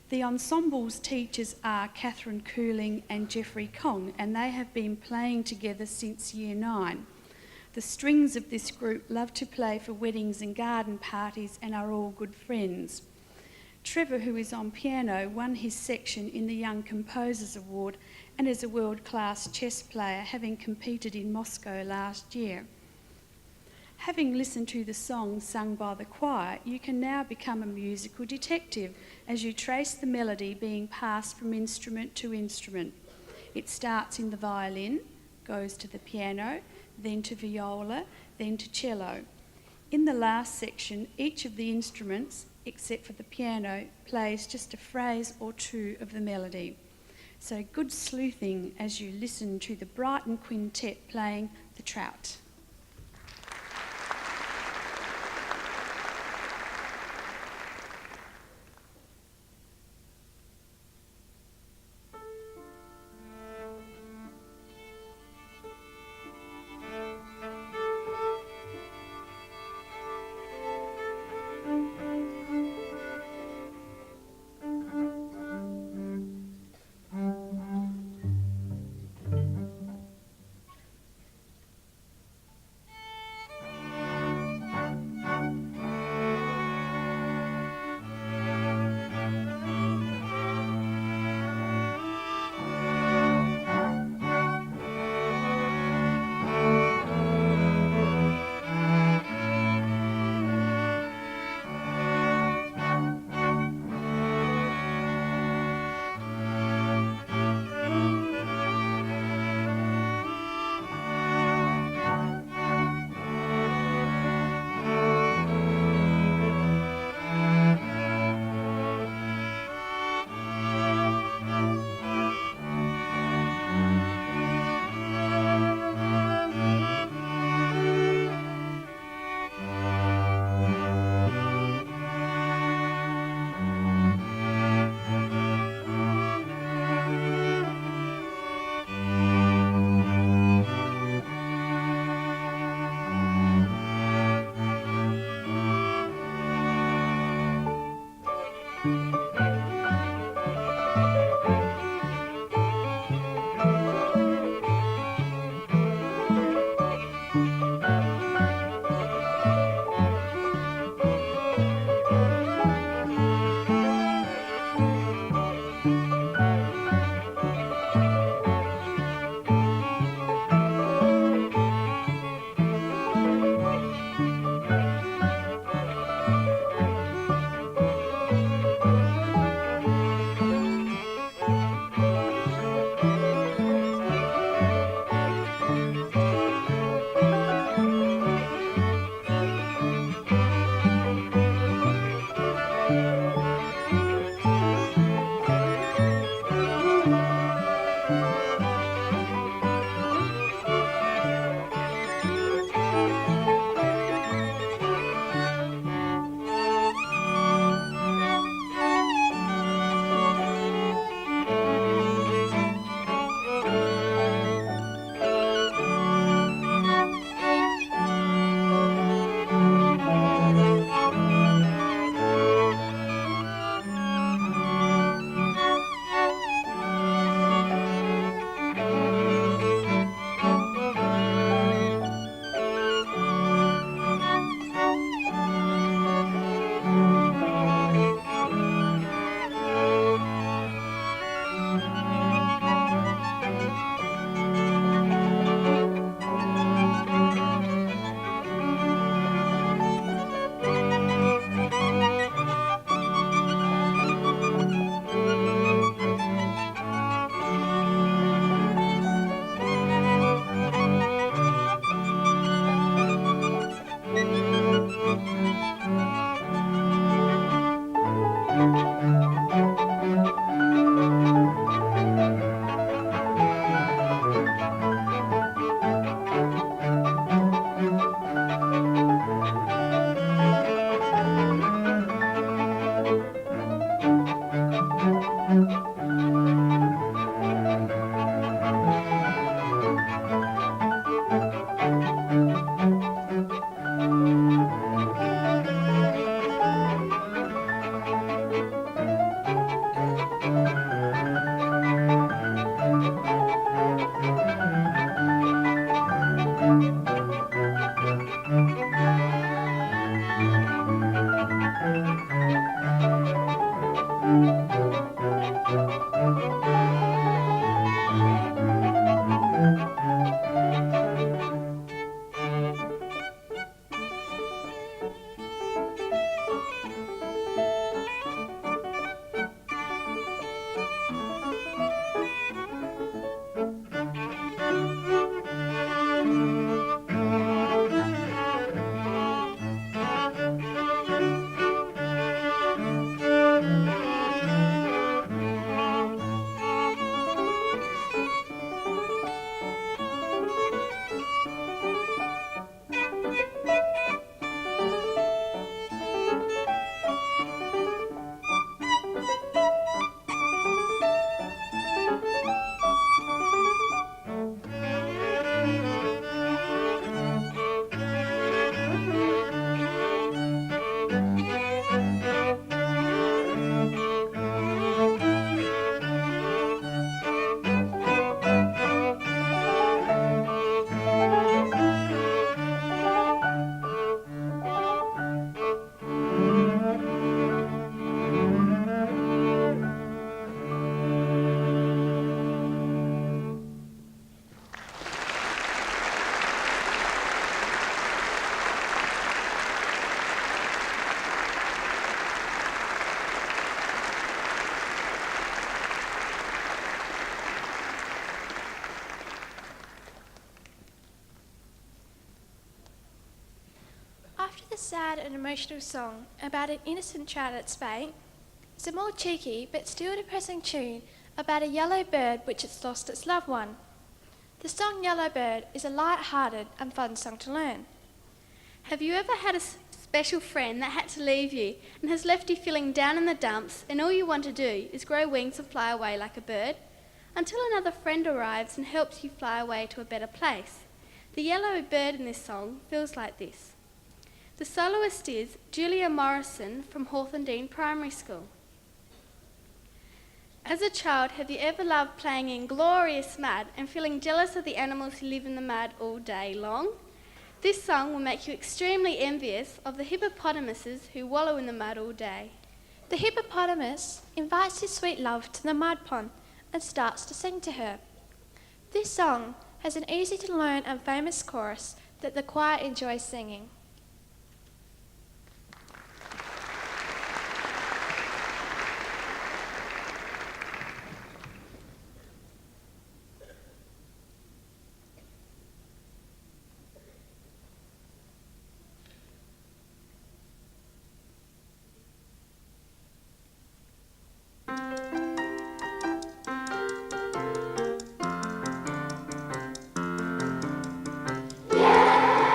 The ensemble's teachers are Catherine Cooling and Jeffrey Kong, and they have been playing together since Year 9. The strings of this group love to play for weddings and garden parties and are all good friends. Trevor, who is on piano, won his section in the Young Composers Award and is a world-class chess player, having competed in Moscow last year. Having listened to the song sung by the choir, you can now become a musical detective as you trace the melody being passed from instrument to instrument. It starts in the violin, goes to the piano, then to viola, then to cello. In the last section, each of the instruments, except for the piano, plays just a phrase or two of the melody. So good sleuthing as you listen to the Brighton Quintet playing The Trout. sad and emotional song about an innocent child at spay is a more cheeky but still depressing tune about a yellow bird which has lost its loved one. The song Yellow Bird is a light-hearted and fun song to learn. Have you ever had a special friend that had to leave you and has left you feeling down in the dumps, and all you want to do is grow wings and fly away like a bird? Until another friend arrives and helps you fly away to a better place. The yellow bird in this song feels like this. The soloist is Julia Morrison from Hawthorndean Primary School. As a child, have you ever loved playing in glorious mud and feeling jealous of the animals who live in the mud all day long? This song will make you extremely envious of the hippopotamuses who wallow in the mud all day. The hippopotamus invites his sweet love to the mud pond and starts to sing to her. This song has an easy to learn and famous chorus that the choir enjoys singing. Yellow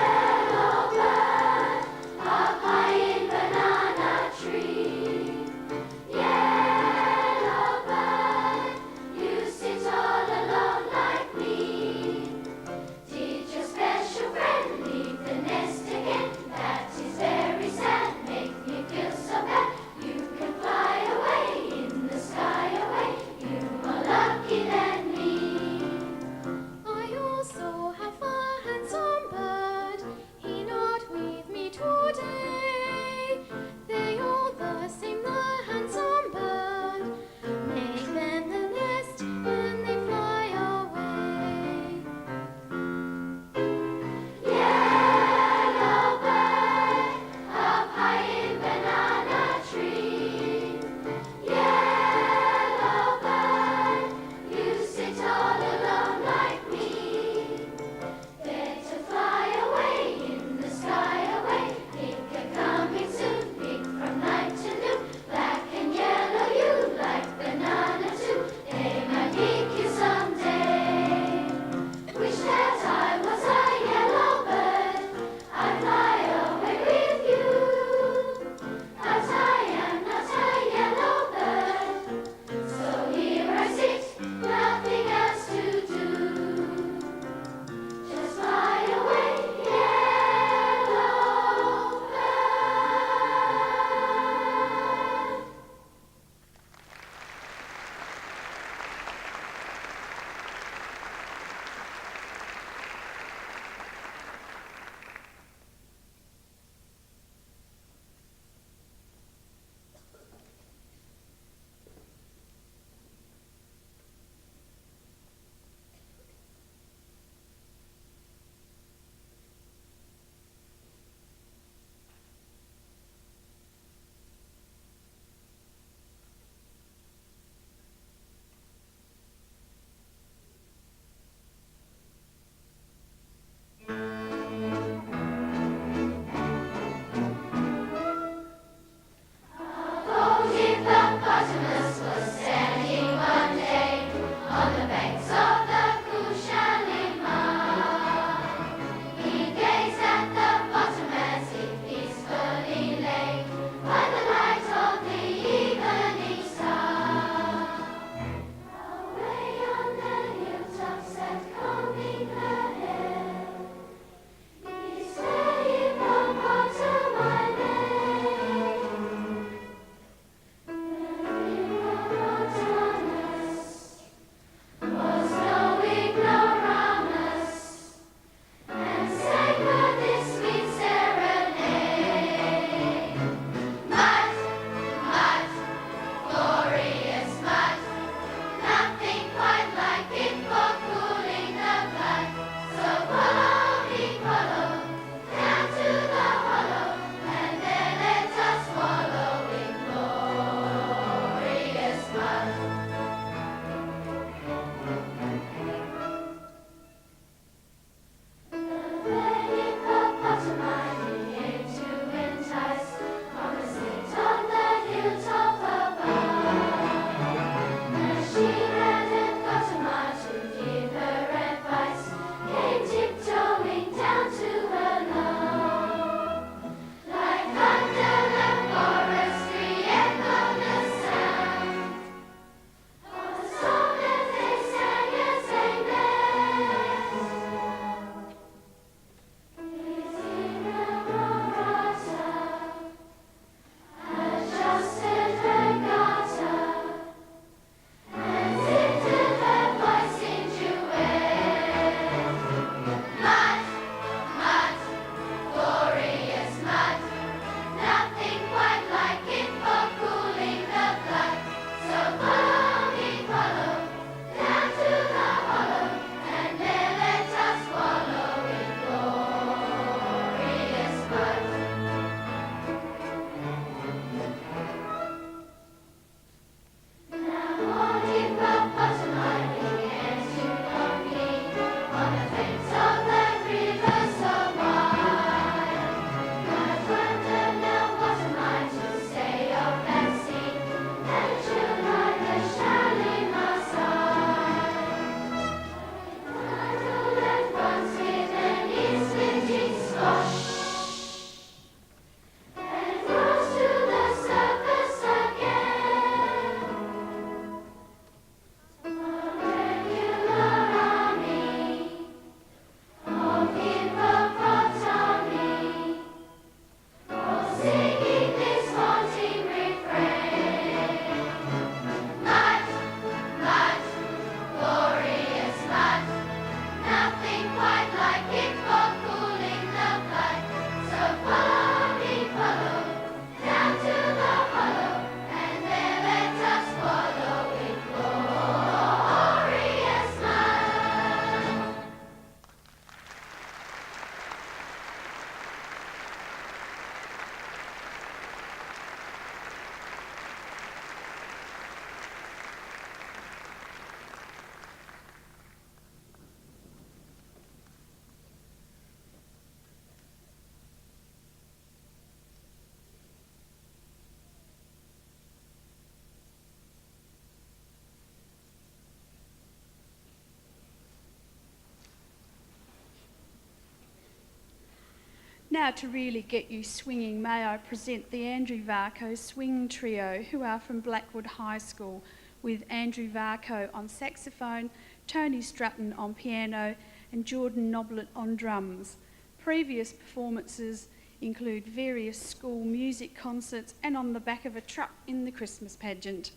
Now to really get you swinging, may I present the Andrew Varco Swing Trio, who are from Blackwood High School, with Andrew Varco on saxophone, Tony Stratton on piano, and Jordan Noblet on drums. Previous performances include various school music concerts and on the back of a truck in the Christmas pageant.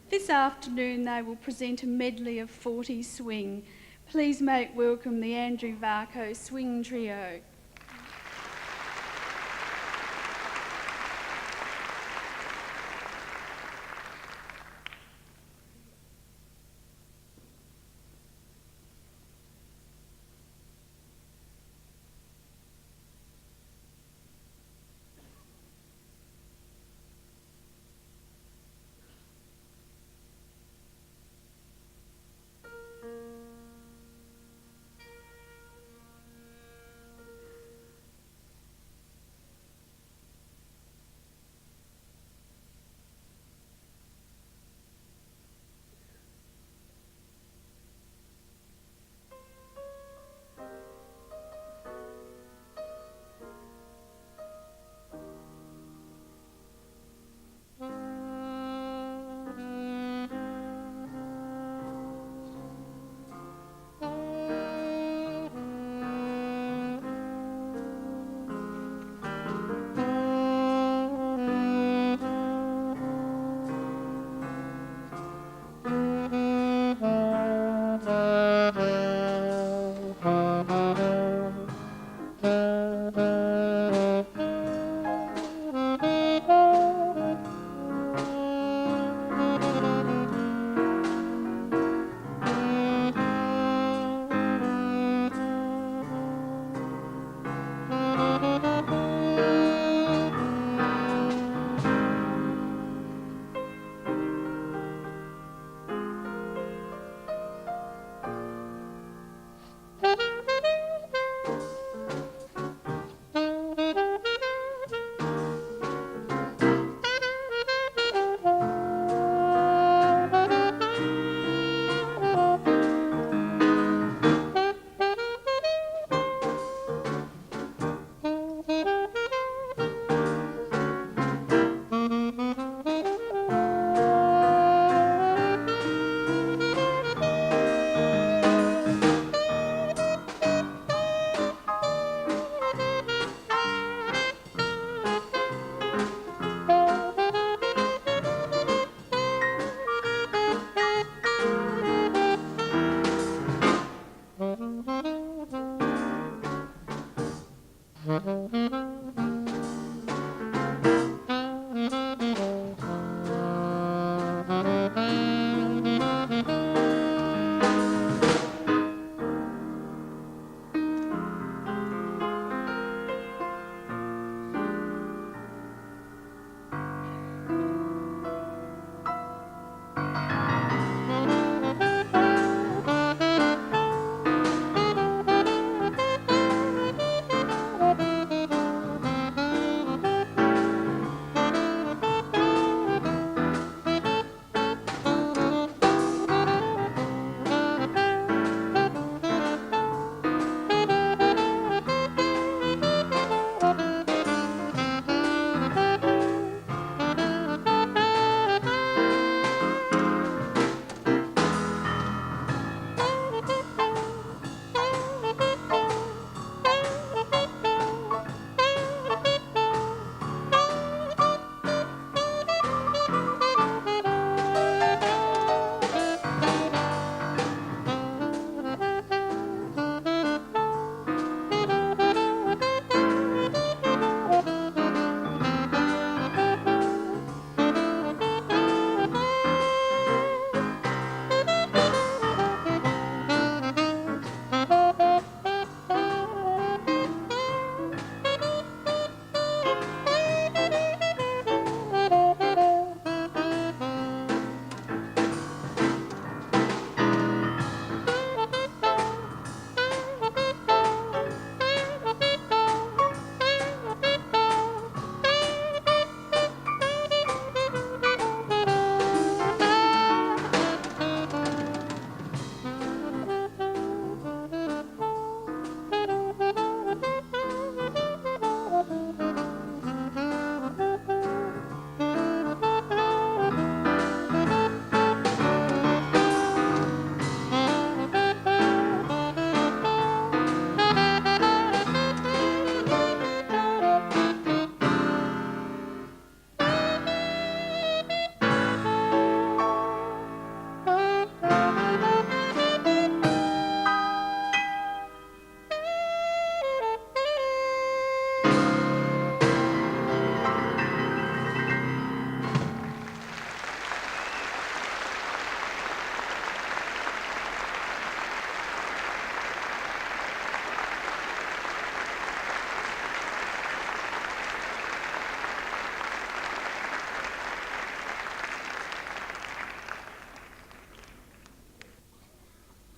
This afternoon they will present a medley of 40 swing. Please make welcome the Andrew Varco Swing Trio.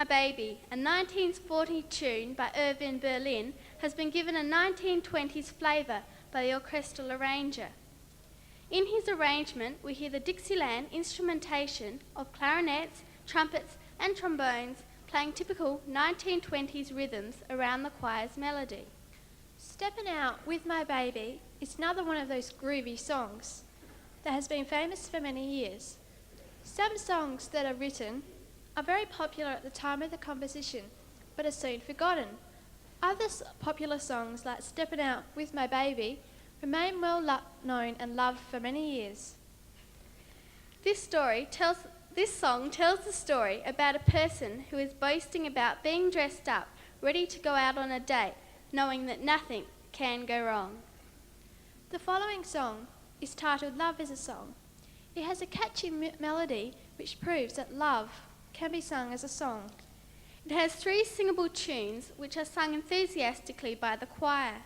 Baby, a 1940 tune by Irving Berlin, has been given a 1920s flavour by the orchestral arranger. In his arrangement, we hear the Dixieland instrumentation of clarinets, trumpets and trombones playing typical 1920s rhythms around the choir's melody. Steppin' Out with My Baby is another one of those groovy songs that has been famous for many years. Some songs that are written are very popular at the time of the composition, but are soon forgotten. Other popular songs like Steppin' Out with My Baby remain well known and loved for many years. This song tells the story about a person who is boasting about being dressed up, ready to go out on a date, knowing that nothing can go wrong. The following song is titled Love is a Song. It has a catchy melody which proves that love can be sung as a song. It has 3 singable tunes which are sung enthusiastically by the choir.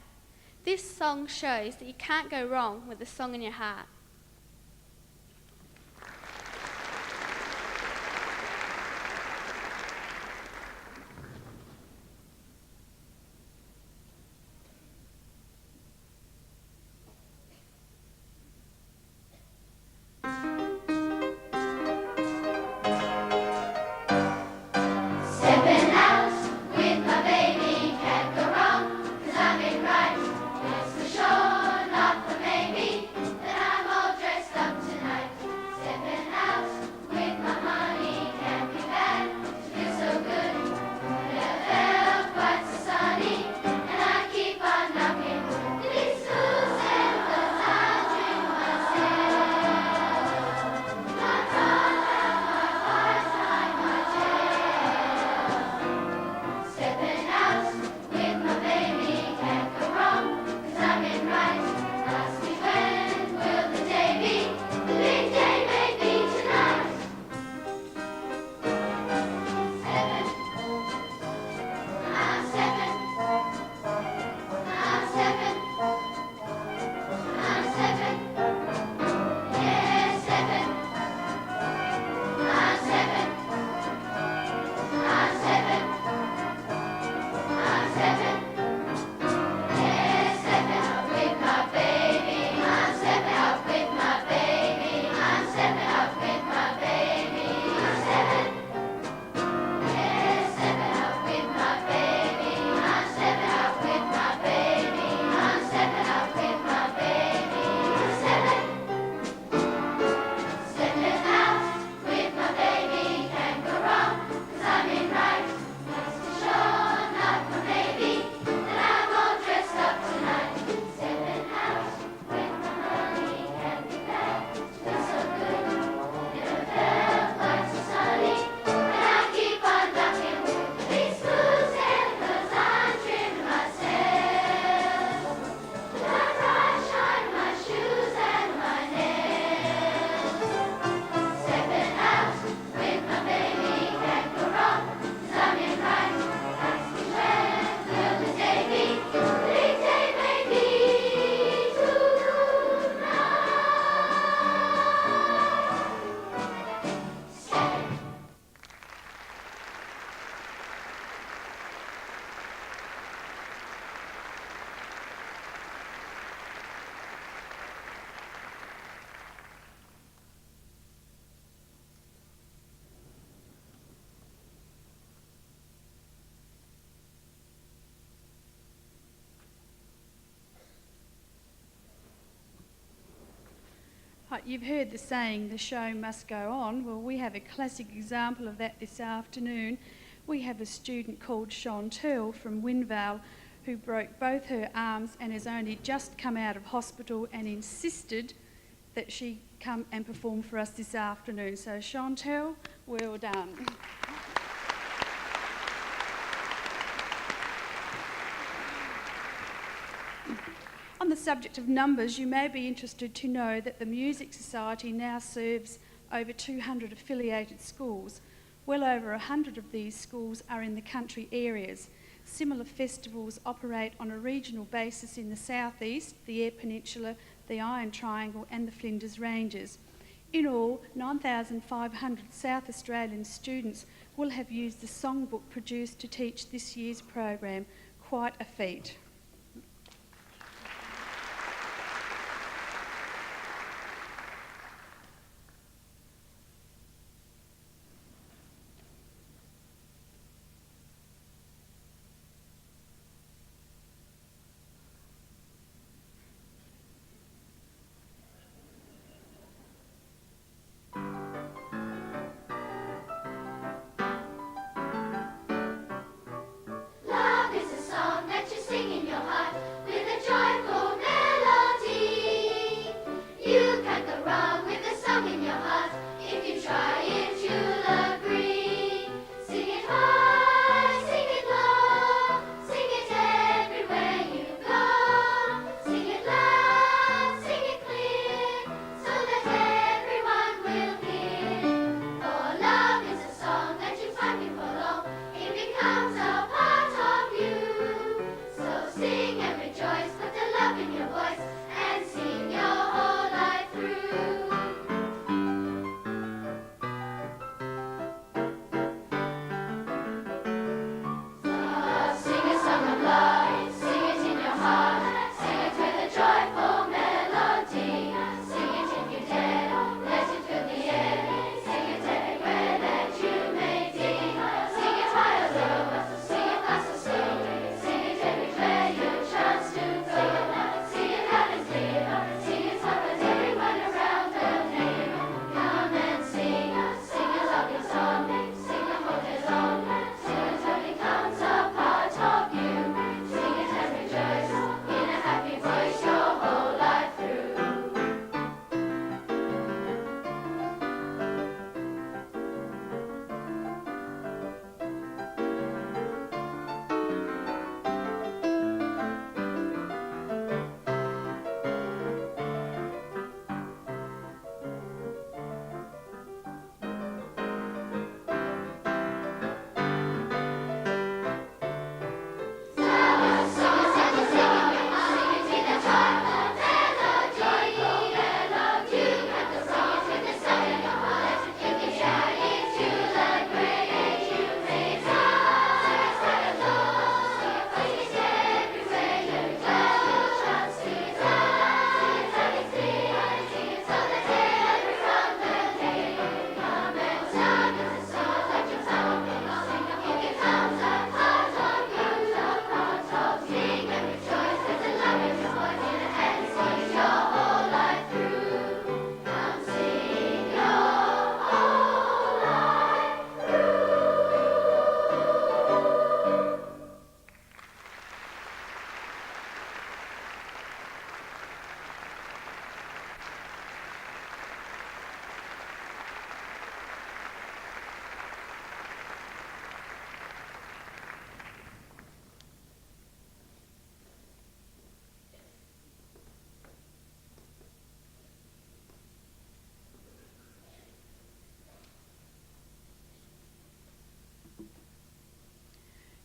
This song shows that you can't go wrong with a song in your heart. Stepping out with my baby can't go wrong, 'cause I'm in right. It's for sure, not for maybe, that I'm all dressed up tonight. Stepping out with my honey can't be bad. It feels so good. Never felt quite so sunny, and I keep on knocking. These schools and the I dream myself. My heart, my heart, my jail. Stepping out with my baby can't go wrong, 'cause I'm in right. Ask me when will the day be? The big day may be tonight. 7. I'm 7. I'm 7. I'm 7. Yeah, 7. I'm 7. I'm 7. I'm 7. Yeah, 7 out with my baby. I'm 7 out with my baby. I'm 7 out with my baby. I'm 7. Yeah, 7 out with my baby. I'm 7 out with my baby. I'm 7 out with my baby. I'm 7. Stepping out with my baby can't go wrong, 'cause I'm in right. That's for sure, not for maybe, that I'm all dressed up tonight. Stepping out with my honey can't be bad. Feels so good. Never felt quite so sunny, and I keep on knocking these blues and 'cause I'm trimming myself. My bright shine, my shoes and my nails. Stepping out with my baby can't go wrong, 'cause I'm in right. Ask me when will the day be? The big day may be tonight. 7. Right, you've heard the saying, the show must go on. Well, we have a classic example of that this afternoon. We have a student called Chantel from Winvale who broke both her arms and has only just come out of hospital and insisted that she come and perform for us this afternoon. So Chantel, well done. On the subject of numbers, you may be interested to know that the Music Society now serves over 200 affiliated schools. Well over 100 of these schools are in the country areas. Similar festivals operate on a regional basis in the southeast, the Eyre Peninsula, the Iron Triangle and the Flinders Ranges. In all, 9,500 South Australian students will have used the songbook produced to teach this year's program. Quite a feat. Love is a song that you sing in your heart with a joyful melody. You can't go wrong with a song in your heart. If you try it, you'll agree. Sing it high, sing it low, sing it everywhere you go. Sing it loud, sing it clear, so that everyone will hear. For love is a song that you find before long. It becomes a part of you. So sing and rejoice, put the love in your voice, and sing your whole life through. So sing a song of love, sing it in your heart, sing it with a joyful melody. Sing it if you dare, let it fill the air. Sing it everywhere that you may be. Sing it high or low, sing it fast or slow. Sing it everywhere you chance to go. Sing it loud and clear, sing it so that everyone around will hear. Come and sing a lovely song, sing the whole day long. Sing it till it becomes a part of you. Sing it and rejoice in a happy voice your whole life through.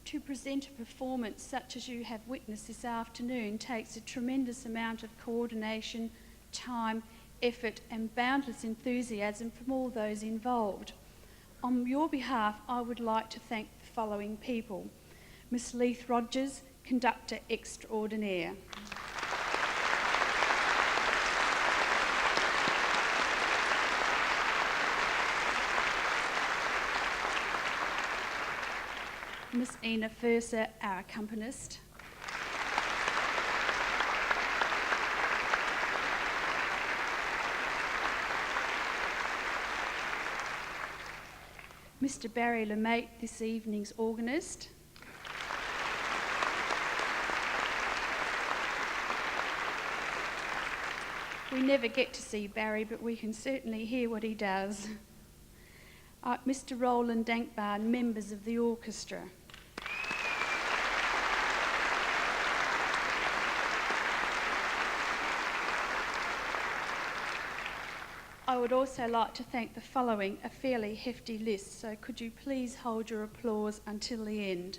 To present a performance such as you have witnessed this afternoon takes a tremendous amount of coordination, time, effort and boundless enthusiasm from all those involved. On your behalf, I would like to thank the following people. Miss Leith Rogers, Conductor Extraordinaire. Miss Ina Furser, our accompanist. Mr. Barry LeMaitre, this evening's organist. We never get to see Barry, but we can certainly hear what he does. Mr. Roland Dankbar, members of the orchestra. I would also like to thank the following, a fairly hefty list, so could you please hold your applause until the end.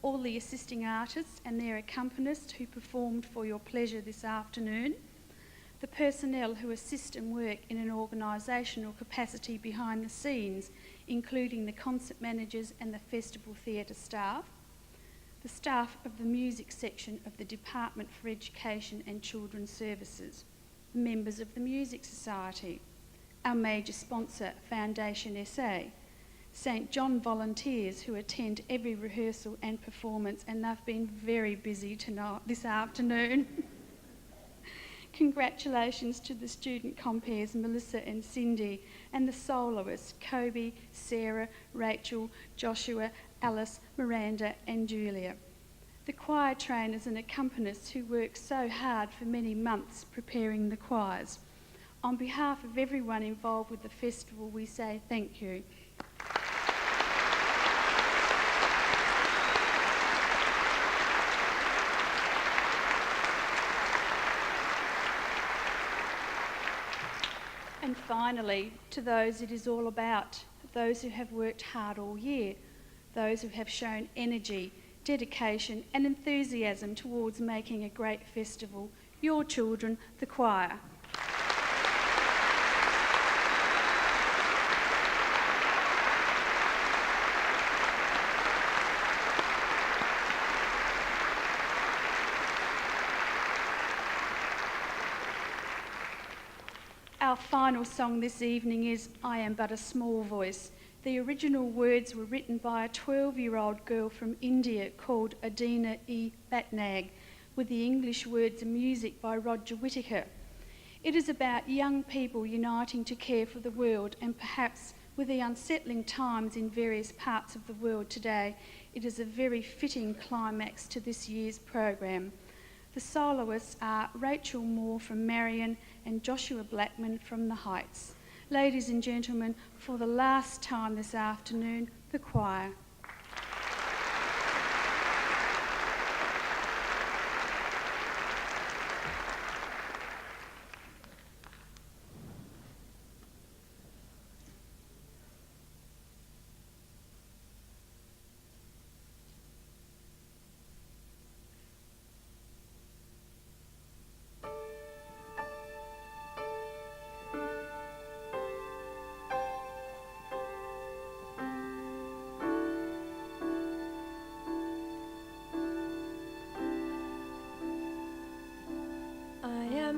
All the assisting artists and their accompanists who performed for your pleasure this afternoon, the personnel who assist and work in an organisational capacity behind the scenes, including the concert managers and the festival theatre staff, the staff of the music section of the Department for Education and Children's Services, members of the Music Society, our major sponsor, Foundation SA, St John volunteers who attend every rehearsal and performance, and they've been very busy tonight, this afternoon. Congratulations to the student compares Melissa and Cindy, and the soloists Kobe, Sarah, Rachel, Joshua, Alice, Miranda and Julia. The choir trainers and accompanists who worked so hard for many months preparing the choirs. On behalf of everyone involved with the festival, we say thank you. And finally, to those it is all about, those who have worked hard all year, those who have shown energy, dedication and enthusiasm towards making a great festival, your children, the choir. Our final song this evening is I Am But a Small Voice. The original words were written by a 12-year-old girl from India called Adina E. Batnag, with the English words and music by Roger Whittaker. It is about young people uniting to care for the world, and perhaps with the unsettling times in various parts of the world today, it is a very fitting climax to this year's program. The soloists are Rachel Moore from Marion and Joshua Blackman from the Heights. Ladies and gentlemen, for the last time this afternoon, the choir.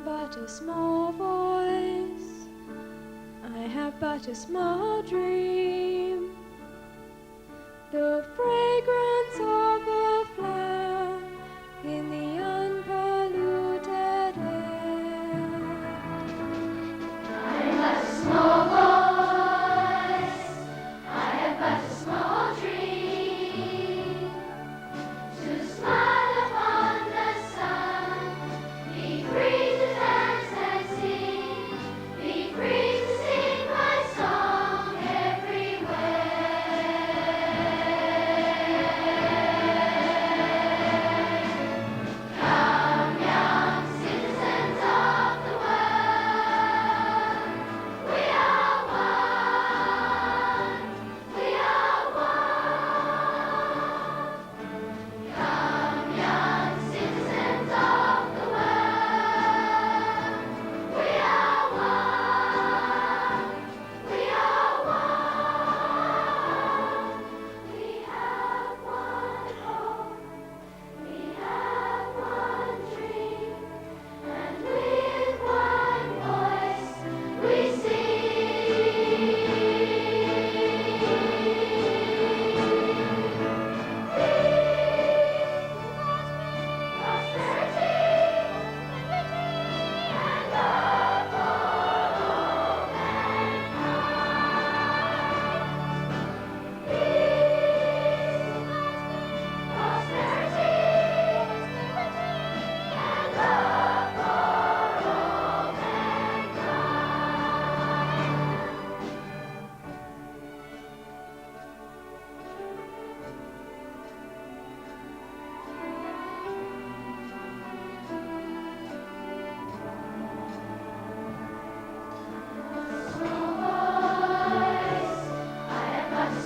But a small voice, I have but a small dream, the fragrance of a flower in the unpolluted air. I am but a small voice, I have but a small dream, to smile upon the sun, be free.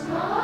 Small